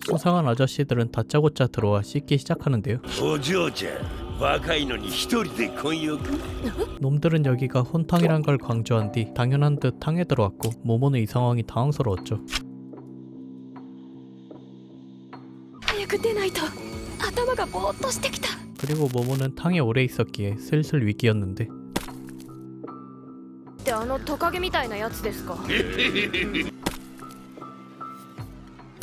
수상한 아저씨들은 다짜고짜 들어와 씻기 시작하는데요. お嬢ちゃん若いのに一人で混浴 놈들은 여기가 혼탕이란 걸 강조한 뒤 당연한 듯 탕에 들어왔고 모모는 이 상황이 당황스러웠죠. 早く出ないと頭がぼーっとしてきた。 그리고 모모는 탕에 오래 있었기에 슬슬 위기였는데 ってあのトカゲみたいなやつですか。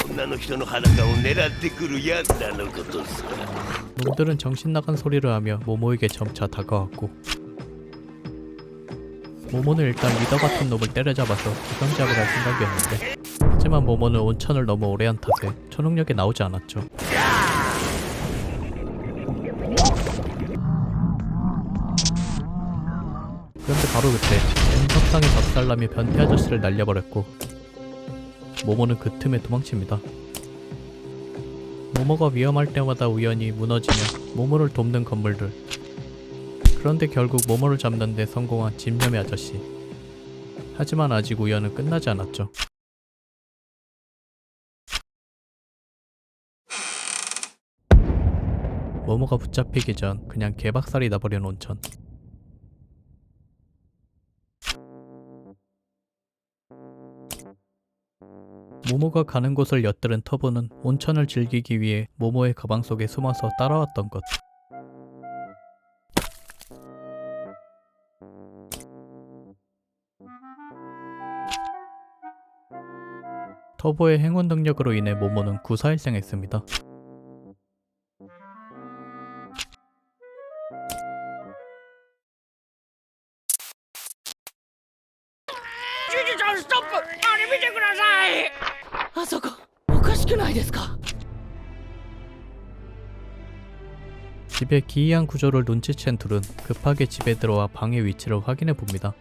女の人の裸を狙ってくるやつらのことさ 놈들은 정신나간 소리를 하며 모모에게 점차 다가왔고 모모는 일단 리더 같은 놈을 때려잡아서 기강잡을 할 생각이었는데 하지만 모모는 온천을 너무 오래 한 탓에 초능력이 나오지 않았죠. 그런데 바로 그때 N석상의 박살남이 변태 아저씨를 날려버렸고 모모는 그 틈에 도망칩니다. 모모가 위험할 때마다 우연히 무너지며 모모를 돕는 건물들. 그런데 결국 모모를 잡는 데 성공한 집념의 아저씨. 하지만 아직 우연은 끝나지 않았죠. 모모가 붙잡히기 전 그냥 개박살이 나버린 온천. 모모가 가는 곳을 엿들은 터보는 온천을 즐기기 위해 모모의 가방 속에 숨어서 따라왔던 것. 터보의 행운 능력으로 인해 모모는 구사일생했습니다. 집의 기이한 구조를 눈치챈 둘은 급하게 집에 들어와 방의 위치를 확인해 봅니다.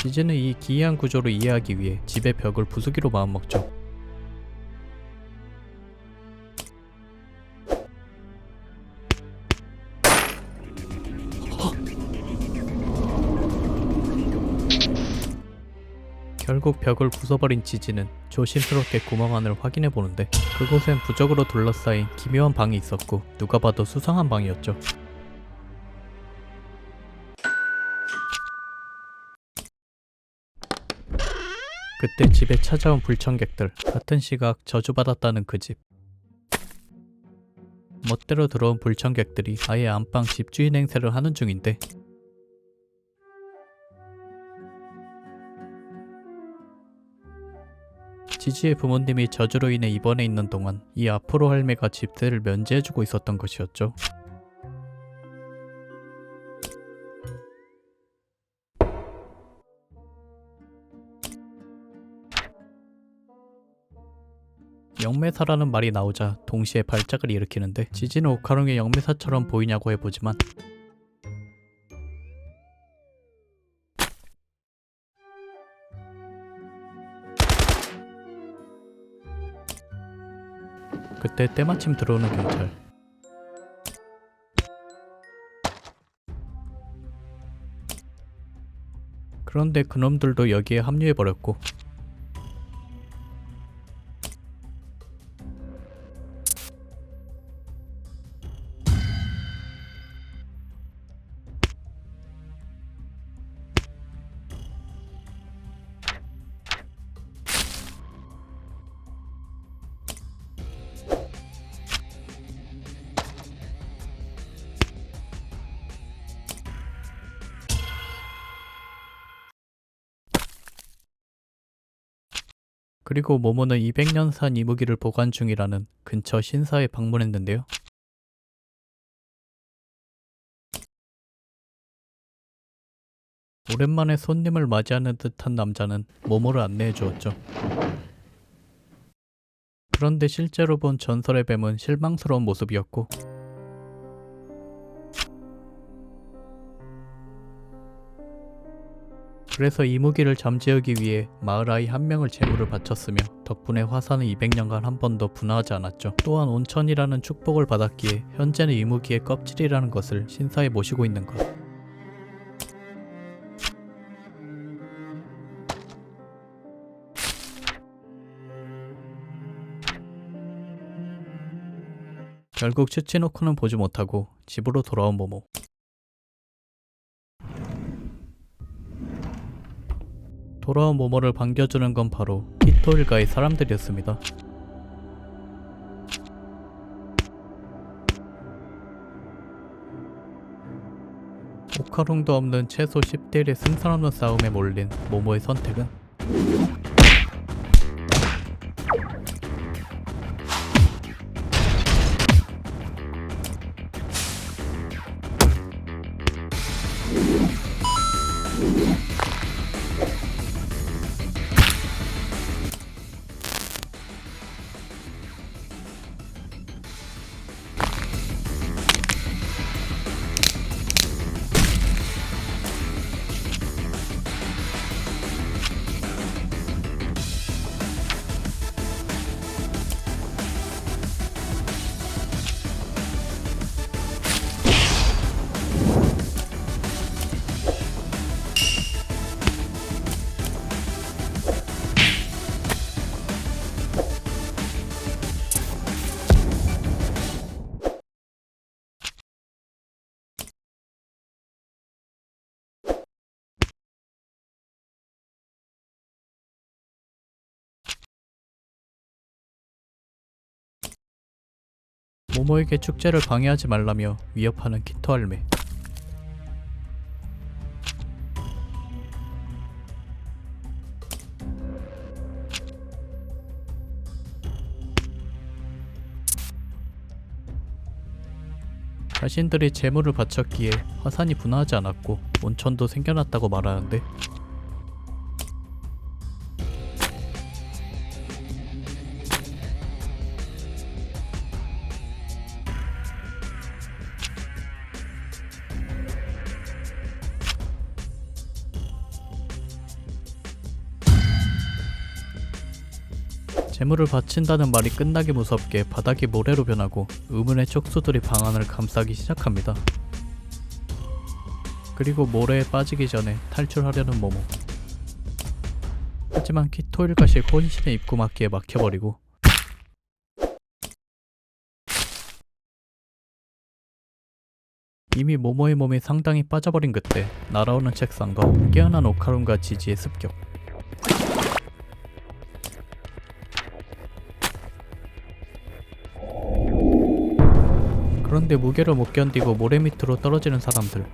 지즈는 이 기이한 구조를 이해하기 위해 집의 벽을 부수기로 마음먹죠. 결국 벽을 부숴버린 지지는 조심스럽게 구멍 안을 확인해보는데 그곳엔 부적으로 둘러싸인 기묘한 방이 있었고 누가 봐도 수상한 방이었죠. 그때 집에 찾아온 불청객들, 같은 시각 저주받았다는 그 집. 멋대로 들어온 불청객들이 아예 안방 집주인 행세를 하는 중인데 지지의 부모님이 저주로 인해 입원해 있는 동안 이 아포로 할매가 집세를 면제해주고 있었던 것이었죠. 영매사라는 말이 나오자 동시에 발작을 일으키는데 지지는 오카롱의 영매사처럼 보이냐고 해보지만 그때 때마침 들어오는 경찰. 그런데 그놈들도 여기에 합류해버렸고 그리고 모모는 200년산 이 무기를 보관 중이라는 근처 신사에 방문했는데요. 오랜만에 손님을 맞이하는 듯한 남자는 모모를 안내해 주었죠. 그런데 실제로 본 전설의 뱀은 실망스러운 모습이었고 그래서 이무기를 잠재우기 위해 마을 아이 한 명을 제물을 바쳤으며 덕분에 화산은 200년간 한 번도 분화하지 않았죠. 또한 온천이라는 축복을 받았기에 현재는 이무기의 껍질이라는 것을 신사에 모시고 있는 것. 결국 츠치노코는 보지 못하고 집으로 돌아온 모모. 돌아온 모모를 반겨주는 건 바로 키토 일가의 사람들이었습니다. 오카롱도 없는 최소 10대1의 승산 없는 싸움에 몰린 모모의 선택은 모모에게 축제를 방해하지 말라며 위협하는 키토 할매. 자신들이 재물을 바쳤기에 화산이 분화하지 않았고 온천도 생겨났다고 말하는데 재물을 바친다는 말이 끝나기 무섭게 바닥이 모래로 변하고 의문의 촉수들이 방안을 감싸기 시작합니다. 그리고 모래에 빠지기 전에 탈출하려는 모모. 하지만 키토 일가시 혼신의 입구 막기에 막혀버리고 이미 모모의 몸이 상당히 빠져버린 그때 날아오는 책상과 깨어난 오카룬과 지지의 습격. 그런데 무게를 못 견디고 모래 밑으로 떨어지는 사람들.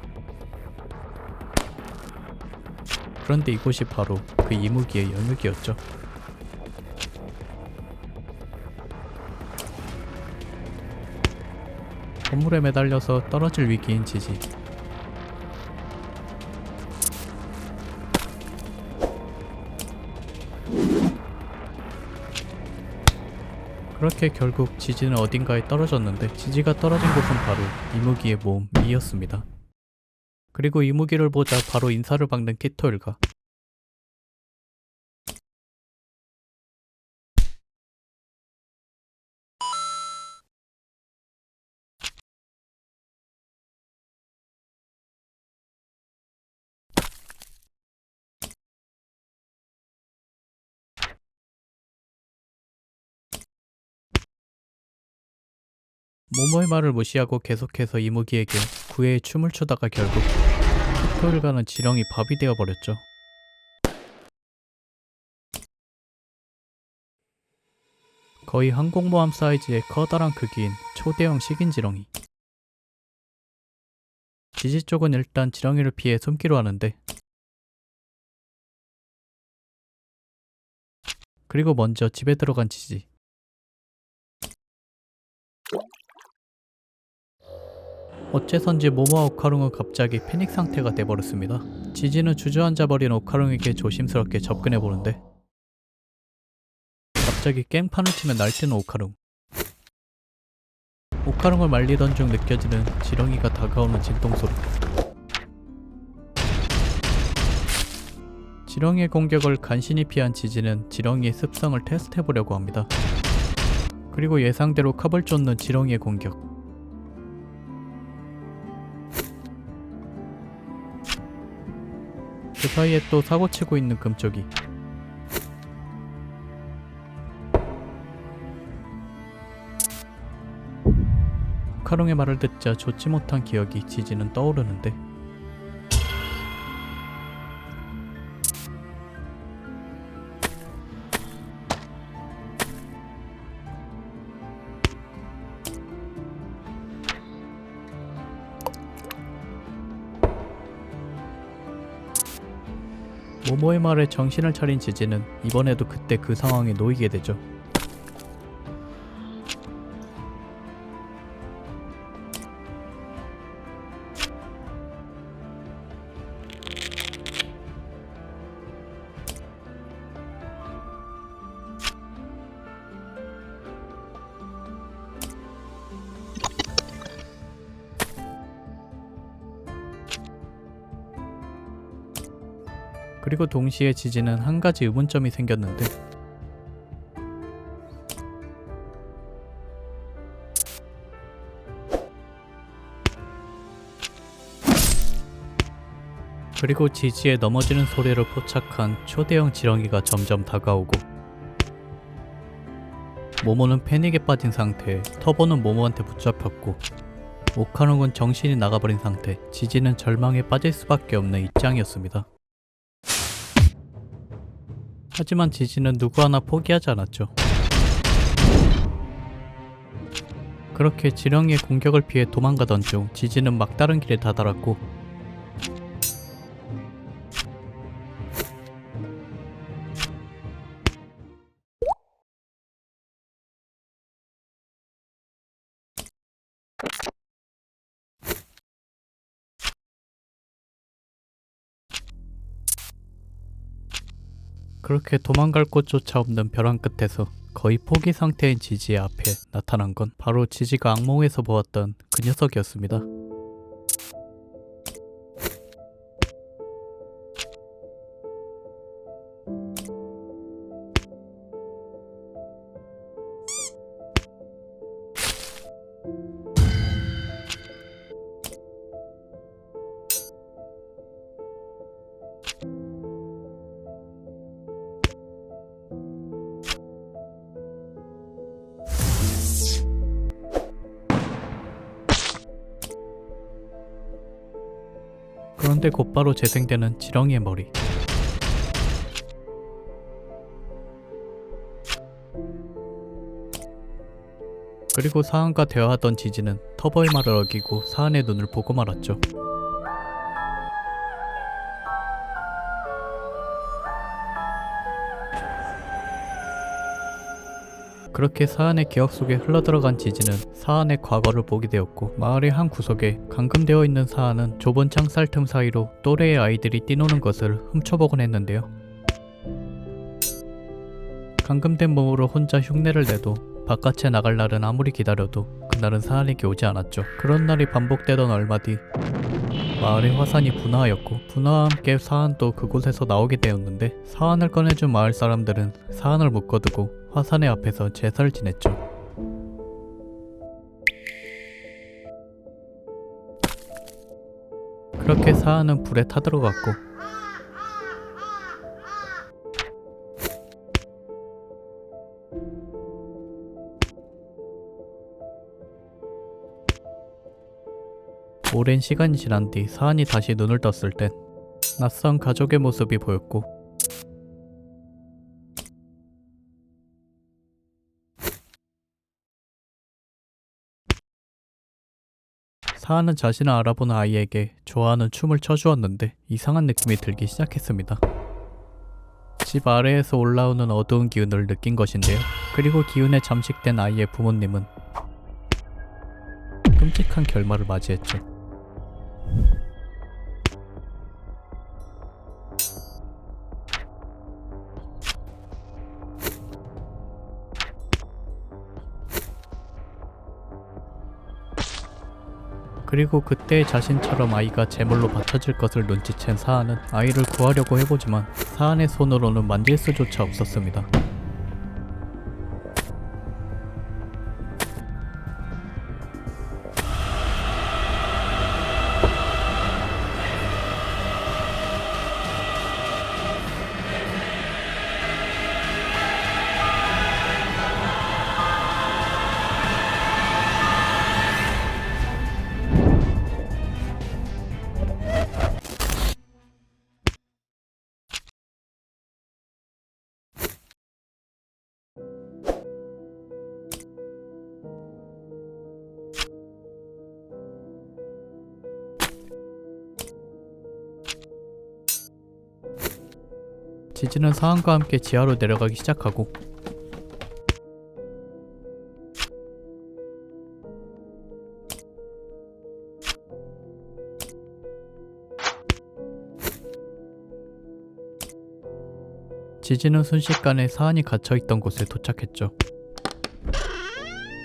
그런데 이곳이 바로 그 이무기의 영역이었죠. 건물에 매달려서 떨어질 위기인 지지. 그렇게 결국 지지는 어딘가에 떨어졌는데 지지가 떨어진 곳은 바로 이무기의 몸이었습니다. 그리고 이무기를 보자 바로 인사를 박는 키토 일가. 모모의 말을 무시하고 계속해서 이무기에게 구애의 춤을 추다가 결국 키토 일가는 지렁이 밥이 되어버렸죠. 거의 항공모함 사이즈의 커다란 크기인 초대형 식인 지렁이. 지지 쪽은 일단 지렁이를 피해 숨기로 하는데 그리고 먼저 집에 들어간 지지. 어째선지 모모와 오카룽은 갑자기 패닉 상태가 돼버렸습니다. 지지는 주저앉아버린 오카룽에게 조심스럽게 접근해보는데 갑자기 깽판을 치며 날뛰는 오카룽. 오카룽을 말리던 중 느껴지는 지렁이가 다가오는 진동소리. 지렁이의 공격을 간신히 피한 지지는 지렁이의 습성을 테스트해보려고 합니다. 그리고 예상대로 컵을 쫓는 지렁이의 공격. 그 사이에 또 사고치고 있는 금쪽이. 카롱의 말을 듣자 좋지 못한 기억이 지지는 떠오르는데 모모의 말에 정신을 차린 지지는 이번에도 그때 그 상황에 놓이게 되죠. 그리고 동시에 지지는 한 가지 의문점이 생겼는데 그리고 지지의 넘어지는 소리를 포착한 초대형 지렁이가 점점 다가오고 모모는 패닉에 빠진 상태에 터보는 모모한테 붙잡혔고 오카롱은 정신이 나가버린 상태, 지지는 절망에 빠질 수밖에 없는 입장이었습니다. 하지만 지지는 누구 하나 포기하지 않았죠. 그렇게 지렁이의 공격을 피해 도망가던 중 지지는 막다른 길에 다다랐고 그렇게 도망갈 곳조차 없는 벼랑 끝에서 거의 포기 상태인 지지의 앞에 나타난 건 바로 지지가 악몽에서 보았던 그 녀석이었습니다. 그런데 곧바로 재생되는 지렁이의 머리. 그리고 사안과 대화하던 지지는 터보의 말을 어기고 사안의 눈을 보고 말았죠. 그렇게 사안의 기억 속에 흘러들어간 지지는 사안의 과거를 보게 되었고 마을의 한 구석에 감금되어 있는 사안은 좁은 창살 틈 사이로 또래의 아이들이 뛰노는 것을 훔쳐보곤 했는데요. 감금된 몸으로 혼자 흉내를 내도 바깥에 나갈 날은 아무리 기다려도 그날은 사안에게 오지 않았죠. 그런 날이 반복되던 얼마 뒤 마을의 화산이 분화하였고 분화와 함께 사안도 그곳에서 나오게 되었는데 사안을 꺼내준 마을 사람들은 사안을 묶어두고 화산의 앞에서 제사를 지냈죠. 그렇게 사안은 불에 타들어갔고 오랜 시간이 지난 뒤 사안이 다시 눈을 떴을 땐 낯선 가족의 모습이 보였고 사안은 자신을 알아보는 아이에게 좋아하는 춤을 춰주었는데 이상한 느낌이 들기 시작했습니다. 집 아래에서 올라오는 어두운 기운을 느낀 것인데요. 그리고 기운에 잠식된 아이의 부모님은 끔찍한 결말을 맞이했죠. 그리고 그때 자신처럼 아이가 제물로 바쳐질 것을 눈치챈 사안은 아이를 구하려고 해보지만 사안의 손으로는 만질 수조차 없었습니다. 지지는 사안과 함께 지하로 내려가기 시작하고 지지는 순식간에 사안이 갇혀있던 곳에 도착했죠.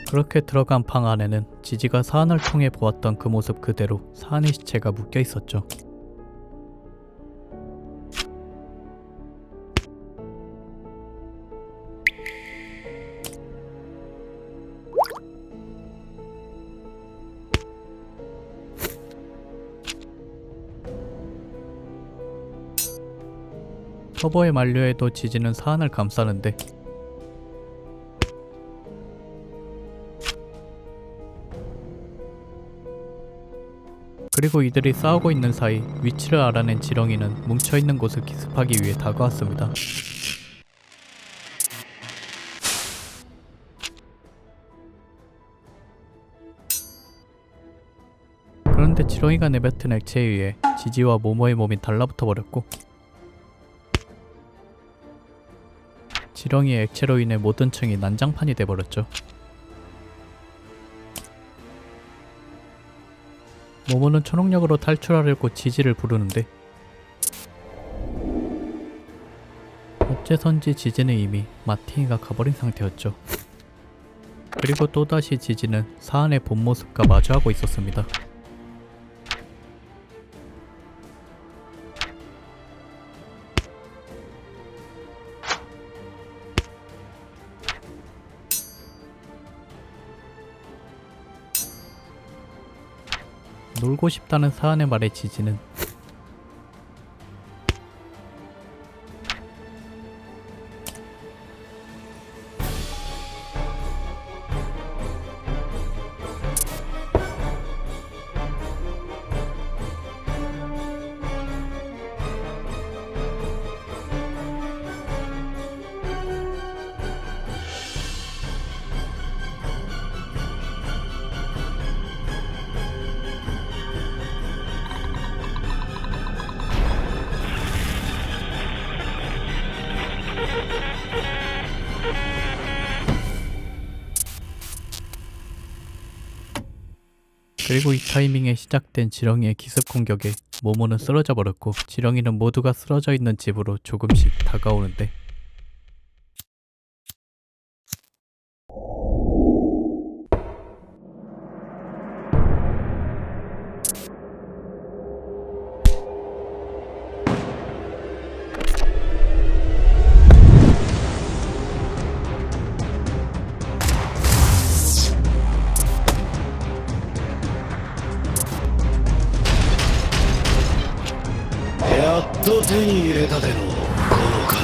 그렇게 들어간 방 안에는 지지가 사안을 통해 보았던 그 모습 그대로 사안의 시체가 묶여 있었죠. 터보의 만료에도 지지는 사안을 감싸는데 그리고 이들이 싸우고 있는 사이 위치를 알아낸 지렁이는 뭉쳐있는 곳을 기습하기 위해 다가왔습니다. 그런데 지렁이가 내뱉은 액체에 의해 지지와 모모의 몸이 달라붙어 버렸고 지렁이의 액체로 인해 모든 층이 난장판이 돼버렸죠. 모모는 초능력으로 탈출하려고 지지를 부르는데 어째선지 지지는 이미 마팅이가 가버린 상태였죠. 그리고 또다시 지지는 사안의 본 모습과 마주하고 있었습니다. 놀고 싶다는 사안의 말에 지지는 그리고 이 타이밍에 시작된 지렁이의 기습 공격에 모모는 쓰러져 버렸고 지렁이는 모두가 쓰러져 있는 집으로 조금씩 다가오는데やっと手に入れたでのこの体。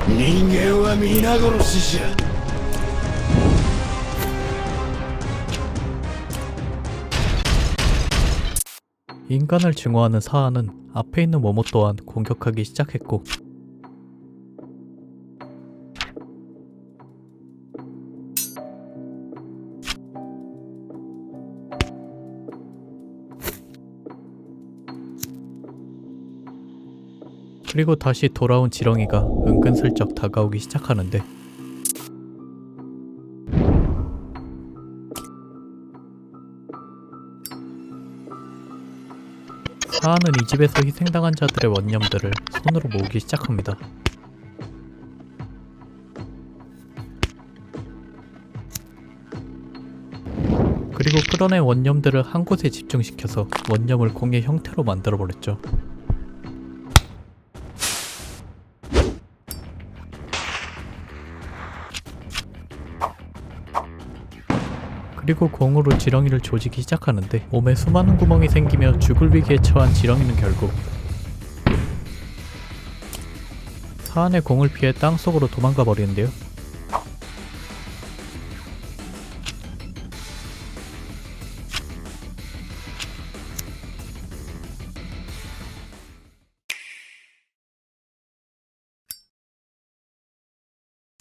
人間は皆殺しじゃ。 인간을 증오하는 사안은 앞에 있는 모모 또한 공격하기 시작했고 그리고 다시 돌아온 지렁이가 은근슬쩍 다가오기 시작하는데 사안은 이 집에서 희생당한 자들의 원념들을 손으로 모으기 시작합니다. 그리고 끌어낸 원념들을 한 곳에 집중시켜서 원념을 공의 형태로 만들어버렸죠. 그리고 공으로 지렁이를 조지기 시작하는데 몸에 수많은 구멍이 생기며 죽을 위기에 처한 지렁이는 결국 사안의 공을 피해 땅속으로 도망가 버리는데요.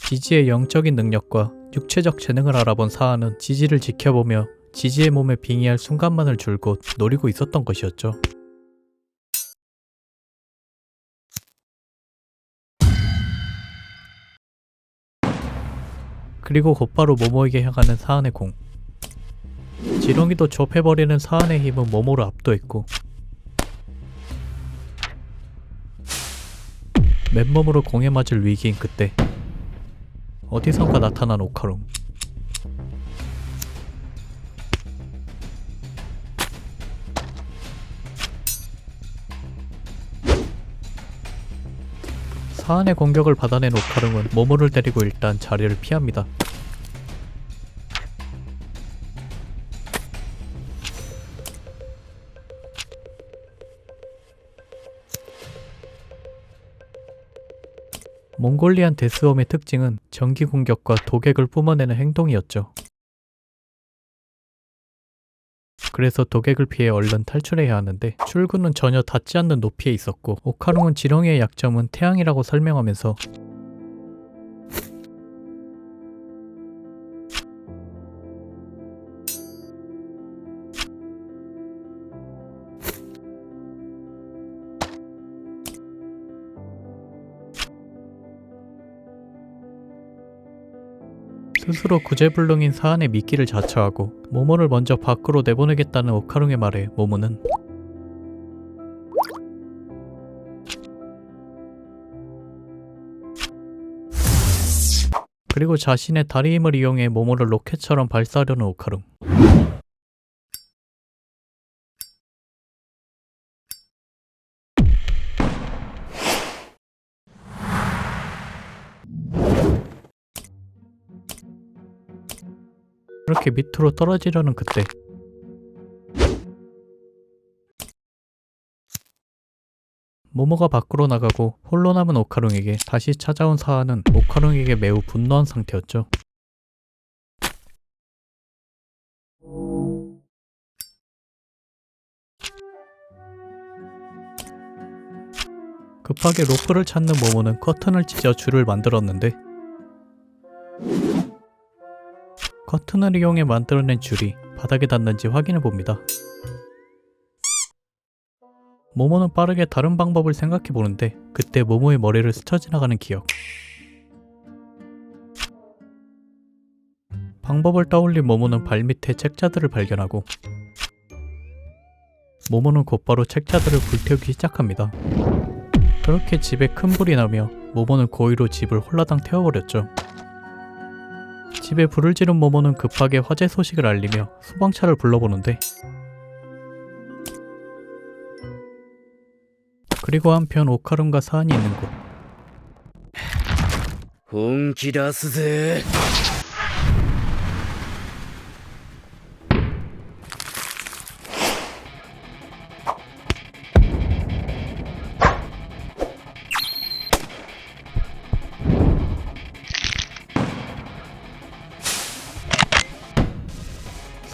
지지의 영적인 능력과 육체적 재능을 알아본 사안은 지지를 지켜보며 지지의 몸에 빙의할 순간만을 줄곧 노리고 있었던 것이었죠. 그리고 곧바로 모모에게 향하는 사안의 공. 지렁이도 좁혀버리는 사안의 힘은 모모를 압도했고 맨몸으로 공에 맞을 위기인 그때 어디선가 나타난 오카룽. 사안의 공격을 받아낸 오카룽은 모모를 데리고 일단 자리를 피합니다. 몽골리안 데스웜의 특징은 전기 공격과 도객을 뿜어내는 행동이었죠. 그래서 도객을 피해 얼른 탈출해야 하는데 출구는 전혀 닿지 않는 높이에 있었고 오카룽은 지렁이의 약점은 태양이라고 설명하면서 스스로 구제불능인 사안의 미끼를 자처하고 모모를 먼저 밖으로 내보내겠다는 오카룽의 말에 모모는 그리고 자신의 다리 힘을 이용해 모모를 로켓처럼 발사하려는 오카룽. 그렇게 밑으로 떨어지려는 그때 모모가 밖으로 나가고 홀로 남은 오카룽에게 다시 찾아온 사안은 오카룽에게 매우 분노한 상태였죠. 급하게 로프를 찾는 모모는 커튼을 찢어 줄을 만들었는데 커튼을 이용해 만들어낸 줄이 바닥에 닿는지 확인해봅니다. 모모는 빠르게 다른 방법을 생각해보는데 그때 모모의 머리를 스쳐 지나가는 기억. 방법을 떠올린 모모는 발밑에 책자들을 발견하고 모모는 곧바로 책자들을 불태우기 시작합니다. 그렇게 집에 큰 불이 나며 모모는 고의로 집을 홀라당 태워버렸죠. 집에 불을 지른 모모는 급하게 화재 소식을 알리며 소방차를 불러보는데 그리고 한편 오카룽과 사안이 있는 곳. 本気出すぜ。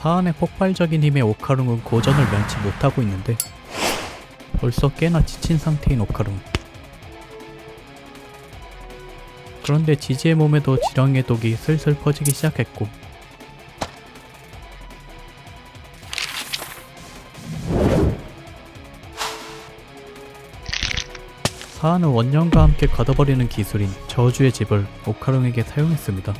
사안의 폭발적인 힘에 오카룽은 고전을 면치 못하고 있는데 벌써 꽤나 지친 상태인 오카룽. 그런데 지지의 몸에도 지렁이의 독이 슬슬 퍼지기 시작했고 사안은 원념과 함께 가둬버리는 기술인 저주의 집을 오카룽에게 사용했습니다.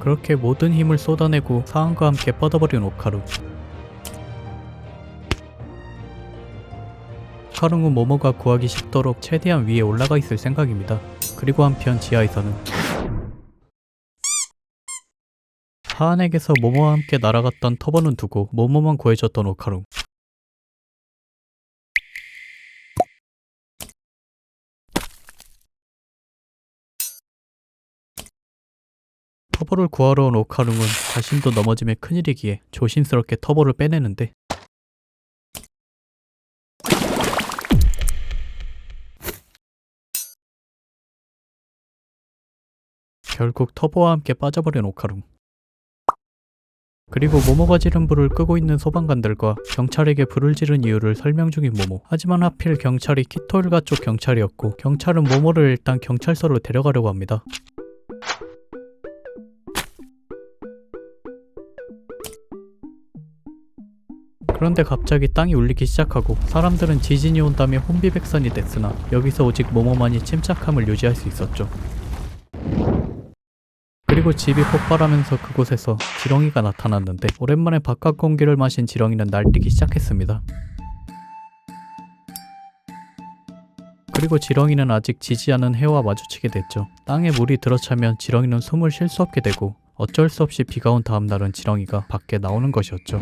그렇게 모든 힘을 쏟아내고 사항과 함께 뻗어버린 오카루. 오카루는 모모가 구하기 쉽도록 최대한 위에 올라가 있을 생각입니다. 그리고 한편 지하에서는 하한에게서 모모와 함께 날아갔던 터보는 두고 모모만 구해줬던 오카루. 터보를 구하러 온 오카루는 자신도 넘어지면 큰일이기에 조심스럽게 터보를 빼내는데 결국 터보와 함께 빠져버린 오카루. 그리고 모모가 지른 불을 끄고 있는 소방관들과 경찰에게 불을 지른 이유를 설명 중인 모모. 하지만 하필 경찰이 키토 일가 쪽 경찰이었고 경찰은 모모를 일단 경찰서로 데려가려고 합니다. 그런데 갑자기 땅이 울리기 시작하고 사람들은 지진이 온다며 혼비백산이 됐으나 여기서 오직 모모만이 침착함을 유지할 수 있었죠. 그리고 집이 폭발하면서 그곳에서 지렁이가 나타났는데 오랜만에 바깥 공기를 마신 지렁이는 날뛰기 시작했습니다. 그리고 지렁이는 아직 지지 않은 해와 마주치게 됐죠. 땅에 물이 들어차면 지렁이는 숨을 쉴 수 없게 되고 어쩔 수 없이 비가 온 다음 날은 지렁이가 밖에 나오는 것이었죠.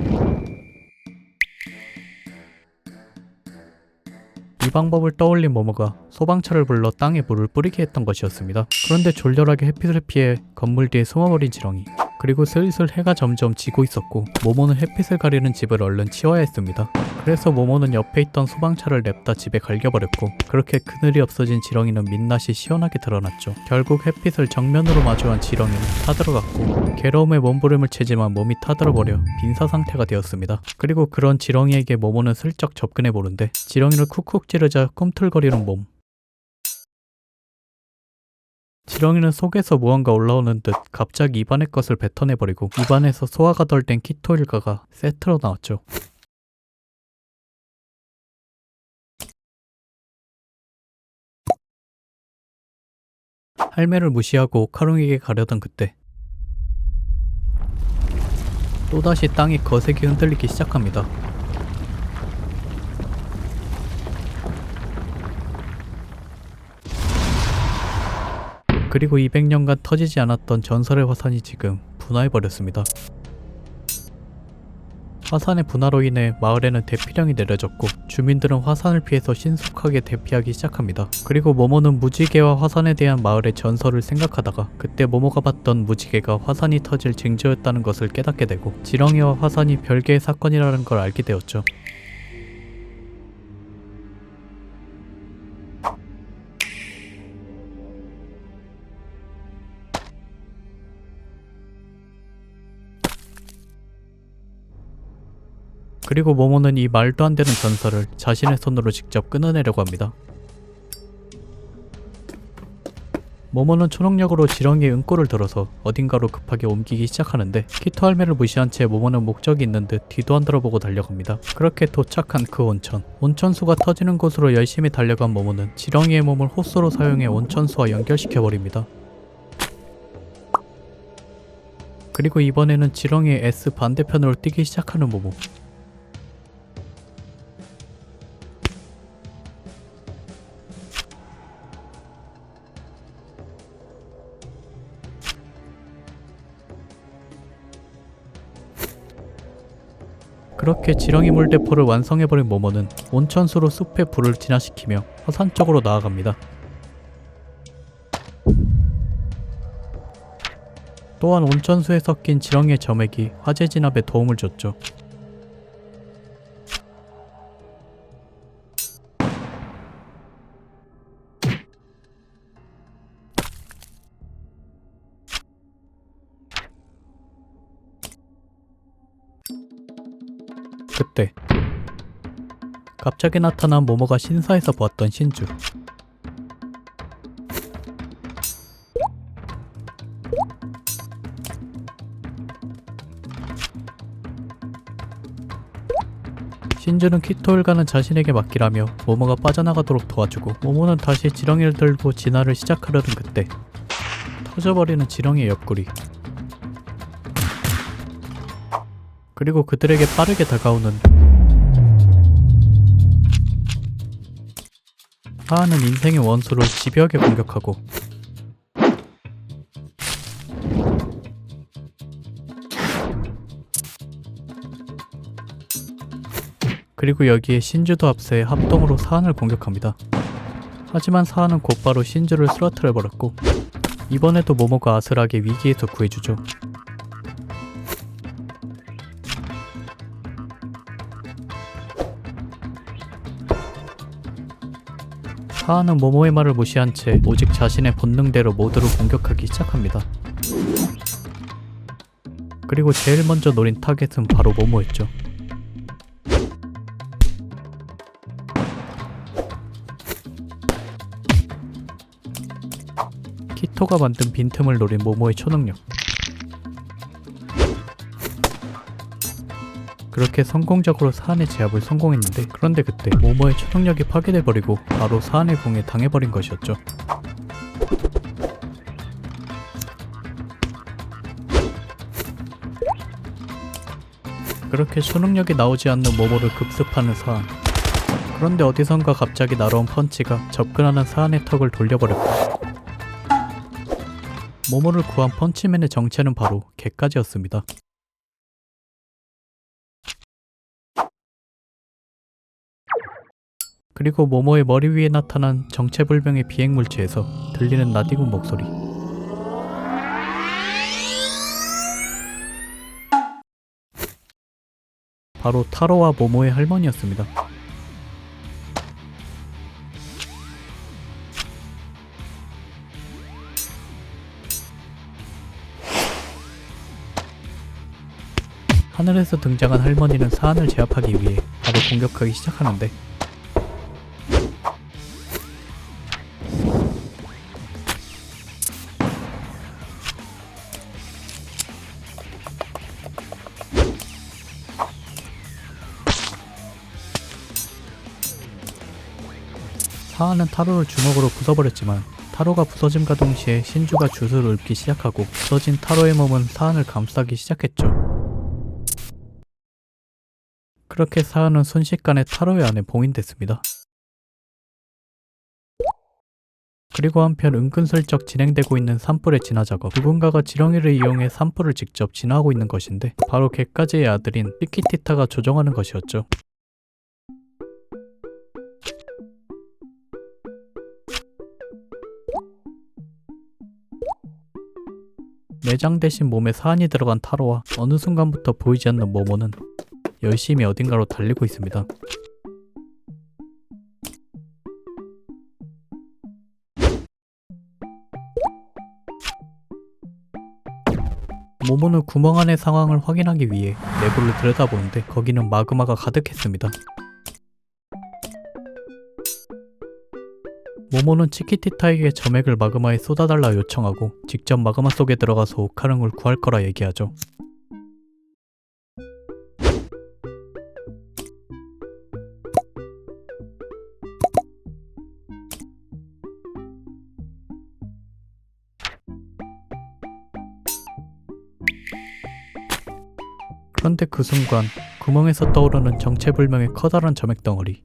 이 방법을 떠올린 모모가 소방차를 불러 땅에 물을 뿌리게 했던 것이었습니다. 그런데 졸렬하게 햇빛을 피해 건물 뒤에 숨어버린 지렁이. 그리고 슬슬 해가 점점 지고 있었고 모모는 햇빛을 가리는 집을 얼른 치워야 했습니다. 그래서 모모는 옆에 있던 소방차를 냅다 집에 갈겨버렸고 그렇게 그늘이 없어진 지렁이는 민낯이 시원하게 드러났죠. 결국 햇빛을 정면으로 마주한 지렁이는 타들어갔고 괴로움에 몸부림을 치지만 몸이 타들어버려 빈사 상태가 되었습니다. 그리고 그런 지렁이에게 모모는 슬쩍 접근해보는데 지렁이를 쿡쿡 찌르자 꿈틀거리는 몸. 지렁이는 속에서 무언가 올라오는 듯 갑자기 입안의 것을 뱉어내버리고 입안에서 소화가 덜 된 키토 일가가 세트로 나왔죠. 할매를 무시하고 오카루에게 가려던 그때 또다시 땅이 거세게 흔들리기 시작합니다. 그리고 200년간 터지지 않았던 전설의 화산이 지금 분화해버렸습니다. 화산의 분화로 인해 마을에는 대피령이 내려졌고 주민들은 화산을 피해서 신속하게 대피하기 시작합니다. 그리고 모모는 무지개와 화산에 대한 마을의 전설을 생각하다가 그때 모모가 봤던 무지개가 화산이 터질 징조였다는 것을 깨닫게 되고 지렁이와 화산이 별개의 사건이라는 걸 알게 되었죠. 그리고 모모는 이 말도 안 되는 전설을 자신의 손으로 직접 끊어내려고 합니다. 모모는 초능력으로 지렁이의 은꼬를 들어서 어딘가로 급하게 옮기기 시작하는데 키토 할매를 무시한 채 모모는 목적이 있는 듯 뒤도 안 돌아보고 달려갑니다. 그렇게 도착한 그 온천. 온천수가 터지는 곳으로 열심히 달려간 모모는 지렁이의 몸을 호스로 사용해 온천수와 연결시켜버립니다. 그리고 이번에는 지렁이의 S 반대편으로 뛰기 시작하는 모모. 그렇게 지렁이 물대포를 완성해버린 모모는 온천수로 숲의 불을 진화시키며 화산 쪽으로 나아갑니다. 또한 온천수에 섞인 지렁이의 점액이 화재 진압에 도움을 줬죠. 그때 갑자기 나타난 모모가 신사에서 보았던 신주. 신주는 키토 일가는 자신에게 맡기라며 모모가 빠져나가도록 도와주고 모모는 다시 지렁이를 들고 진화를 시작하려던 그때 터져버리는 지렁이의 옆구리. 그리고 그들에게 빠르게 다가오는 사하는 인생의 원수를 집요하게 공격하고 그리고 여기에 신주도 합세해 합동으로 사한을 공격합니다. 하지만 사한은 곧바로 신주를 쓰러뜨려버렸고 이번에도 모모가 아슬하게 위기에서 구해주죠. 사한은 모모의 말을 무시한 채 오직 자신의 본능대로 모두를 공격하기 시작합니다. 그리고 제일 먼저 노린 타겟은 바로 모모였죠. 키토가 만든 빈틈을 노린 모모의 초능력. 그렇게 성공적으로 사한의 제압을 성공했는데 그런데 그때 모모의 초능력이 파괴돼버리고 바로 사한의 공에 당해버린 것이었죠. 그렇게 초능력이 나오지 않는 모모를 급습하는 사한. 그런데 어디선가 갑자기 날아온 펀치가 접근하는 사한의 턱을 돌려버렸고 모모를 구한 펀치맨의 정체는 바로 개까지였습니다. 그리고 모모의 머리 위에 나타난 정체불명의 비행물체에서 들리는 낯익은 목소리. 바로 타로와 모모의 할머니였습니다. 하늘에서 등장한 할머니는 사한을 제압하기 위해 바로 공격하기 시작하는데 사한은 타로를 주먹으로 부숴버렸지만 타로가 부서짐과 동시에 신주가 주술을 읊기 시작하고 부서진 타로의 몸은 사한을 감싸기 시작했죠. 그렇게 사한은 순식간에 타로의 안에 봉인됐습니다. 그리고 한편 은근슬쩍 진행되고 있는 산불의 진화 작업. 누군가가 지렁이를 이용해 산불을 직접 진화하고 있는 것인데 바로 개까지의 아들인 치키티타가 조종하는 것이었죠. 내장 대신 몸에 사한이 들어간 타로와 어느 순간부터 보이지 않는 모모는 열심히 어딘가로 달리고 있습니다. 모모는 구멍 안의 상황을 확인하기 위해 내부를 들여다보는데 거기는 마그마가 가득했습니다. 모모는 치키티타에게 점액을 마그마에 쏟아달라 요청하고 직접 마그마 속에 들어가서 오카릉을 구할 거라 얘기하죠. 그런데 그 순간 구멍에서 떠오르는 정체불명의 커다란 점액 덩어리.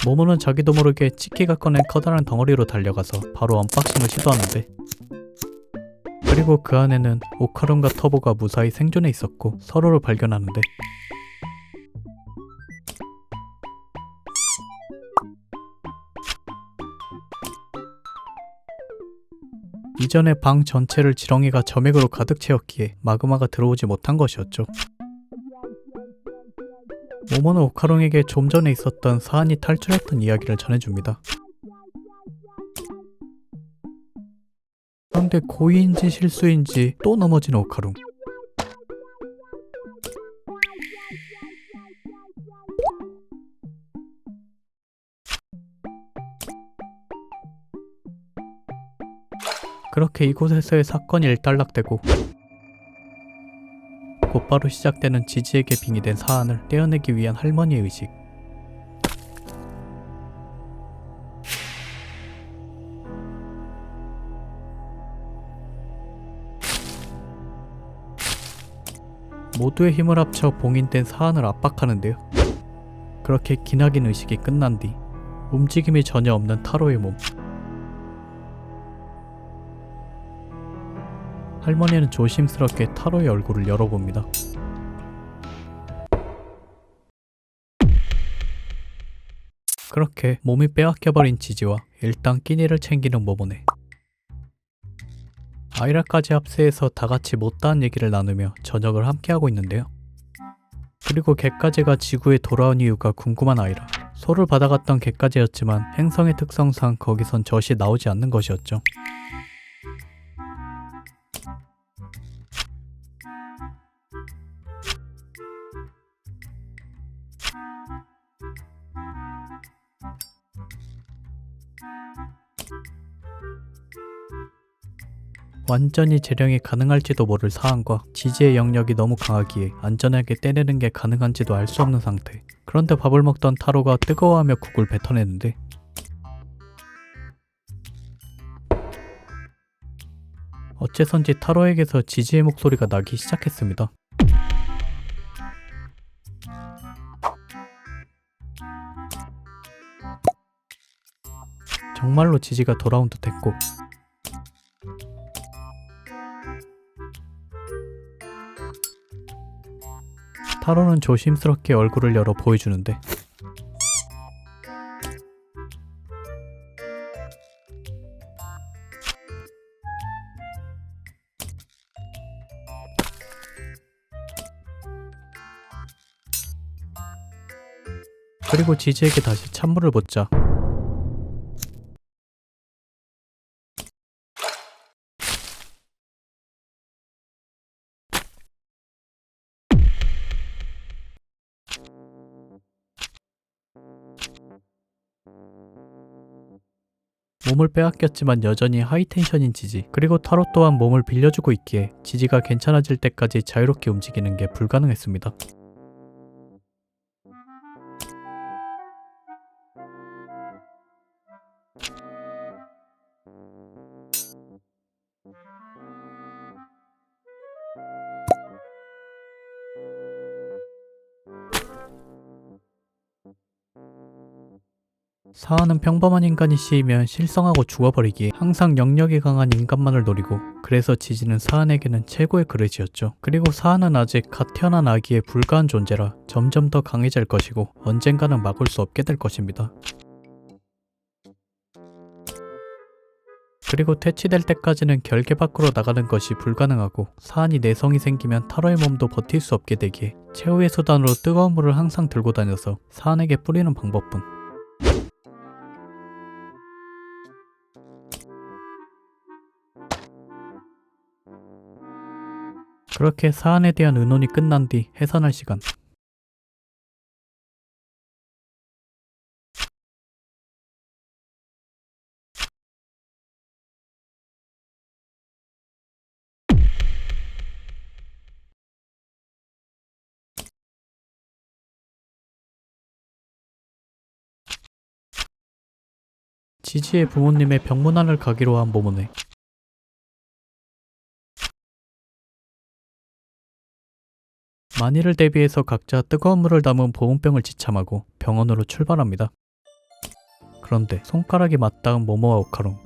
모모는 자기도 모르게 치키가 꺼낸 커다란 덩어리로 달려가서 바로 언박싱을 시도하는데 그리고 그 안에는 오카룬과 터보가 무사히 생존해 있었고 서로를 발견하는데 이전에 방 전체를 지렁이가 점액으로 가득 채웠기에 마그마가 들어오지 못한 것이었죠. 모모는 오카롱에게 좀 전에 있었던 사한이 탈출했던 이야기를 전해줍니다. 그런데 고의인지 실수인지 또 넘어진 오카롱. 그렇게 이곳에서의 사건이 일단락되고 곧바로 시작되는 지지에게 빙의된 사안을 떼어내기 위한 할머니의 의식. 모두의 힘을 합쳐 봉인된 사안을 압박하는데요. 그렇게 기나긴 의식이 끝난 뒤 움직임이 전혀 없는 타로의 몸. 할머니는 조심스럽게 타로의 얼굴을 열어봅니다. 그렇게 몸이 빼앗겨버린 지지와 일단 끼니를 챙기는 모모네. 아이라까지 합세해서 다같이 못다한 얘기를 나누며 저녁을 함께하고 있는데요. 그리고 갯가지가 지구에 돌아온 이유가 궁금한 아이라. 소를 받아갔던 갯가지였지만 행성의 특성상 거기선 젖이 나오지 않는 것이었죠. 완전히 재령이 가능할지도 모를 사안과 지지의 영역이 너무 강하기에 안전하게 떼내는 게 가능한지도 알 수 없는 상태. 그런데 밥을 먹던 타로가 뜨거워하며 국을 뱉어내는데 어째선지 타로에게서 지지의 목소리가 나기 시작했습니다. 정말로 지지가 돌아온 듯했고 타로는 조심스럽게 얼굴을 열어 보여주는데 그리고 지지에게 다시 찬물을 붓자 몸을 빼앗겼지만 여전히 하이텐션인 지지. 그리고 타로 또한 몸을 빌려주고 있기에 지지가 괜찮아질 때까지 자유롭게 움직이는 게 불가능했습니다. 사안은 평범한 인간이 씌이면 실성하고 죽어버리기에 항상 영역이 강한 인간만을 노리고 그래서 지지는 사안에게는 최고의 그릇이었죠. 그리고 사안은 아직 갓 태어난 아기에 불과한 존재라 점점 더 강해질 것이고 언젠가는 막을 수 없게 될 것입니다. 그리고 퇴치될 때까지는 결계 밖으로 나가는 것이 불가능하고 사안이 내성이 생기면 타로의 몸도 버틸 수 없게 되기에 최후의 수단으로 뜨거운 물을 항상 들고 다녀서 사안에게 뿌리는 방법뿐. 그렇게 사안에 대한 의논이 끝난 뒤 해산할 시간. 지지의 부모님의 병문안을 가기로 한 모모네. 만일을 대비해서 각자 뜨거운 물을 담은 보온병을 지참하고 병원으로 출발합니다. 그런데 손가락이 맞닿은 모모와 오카롱.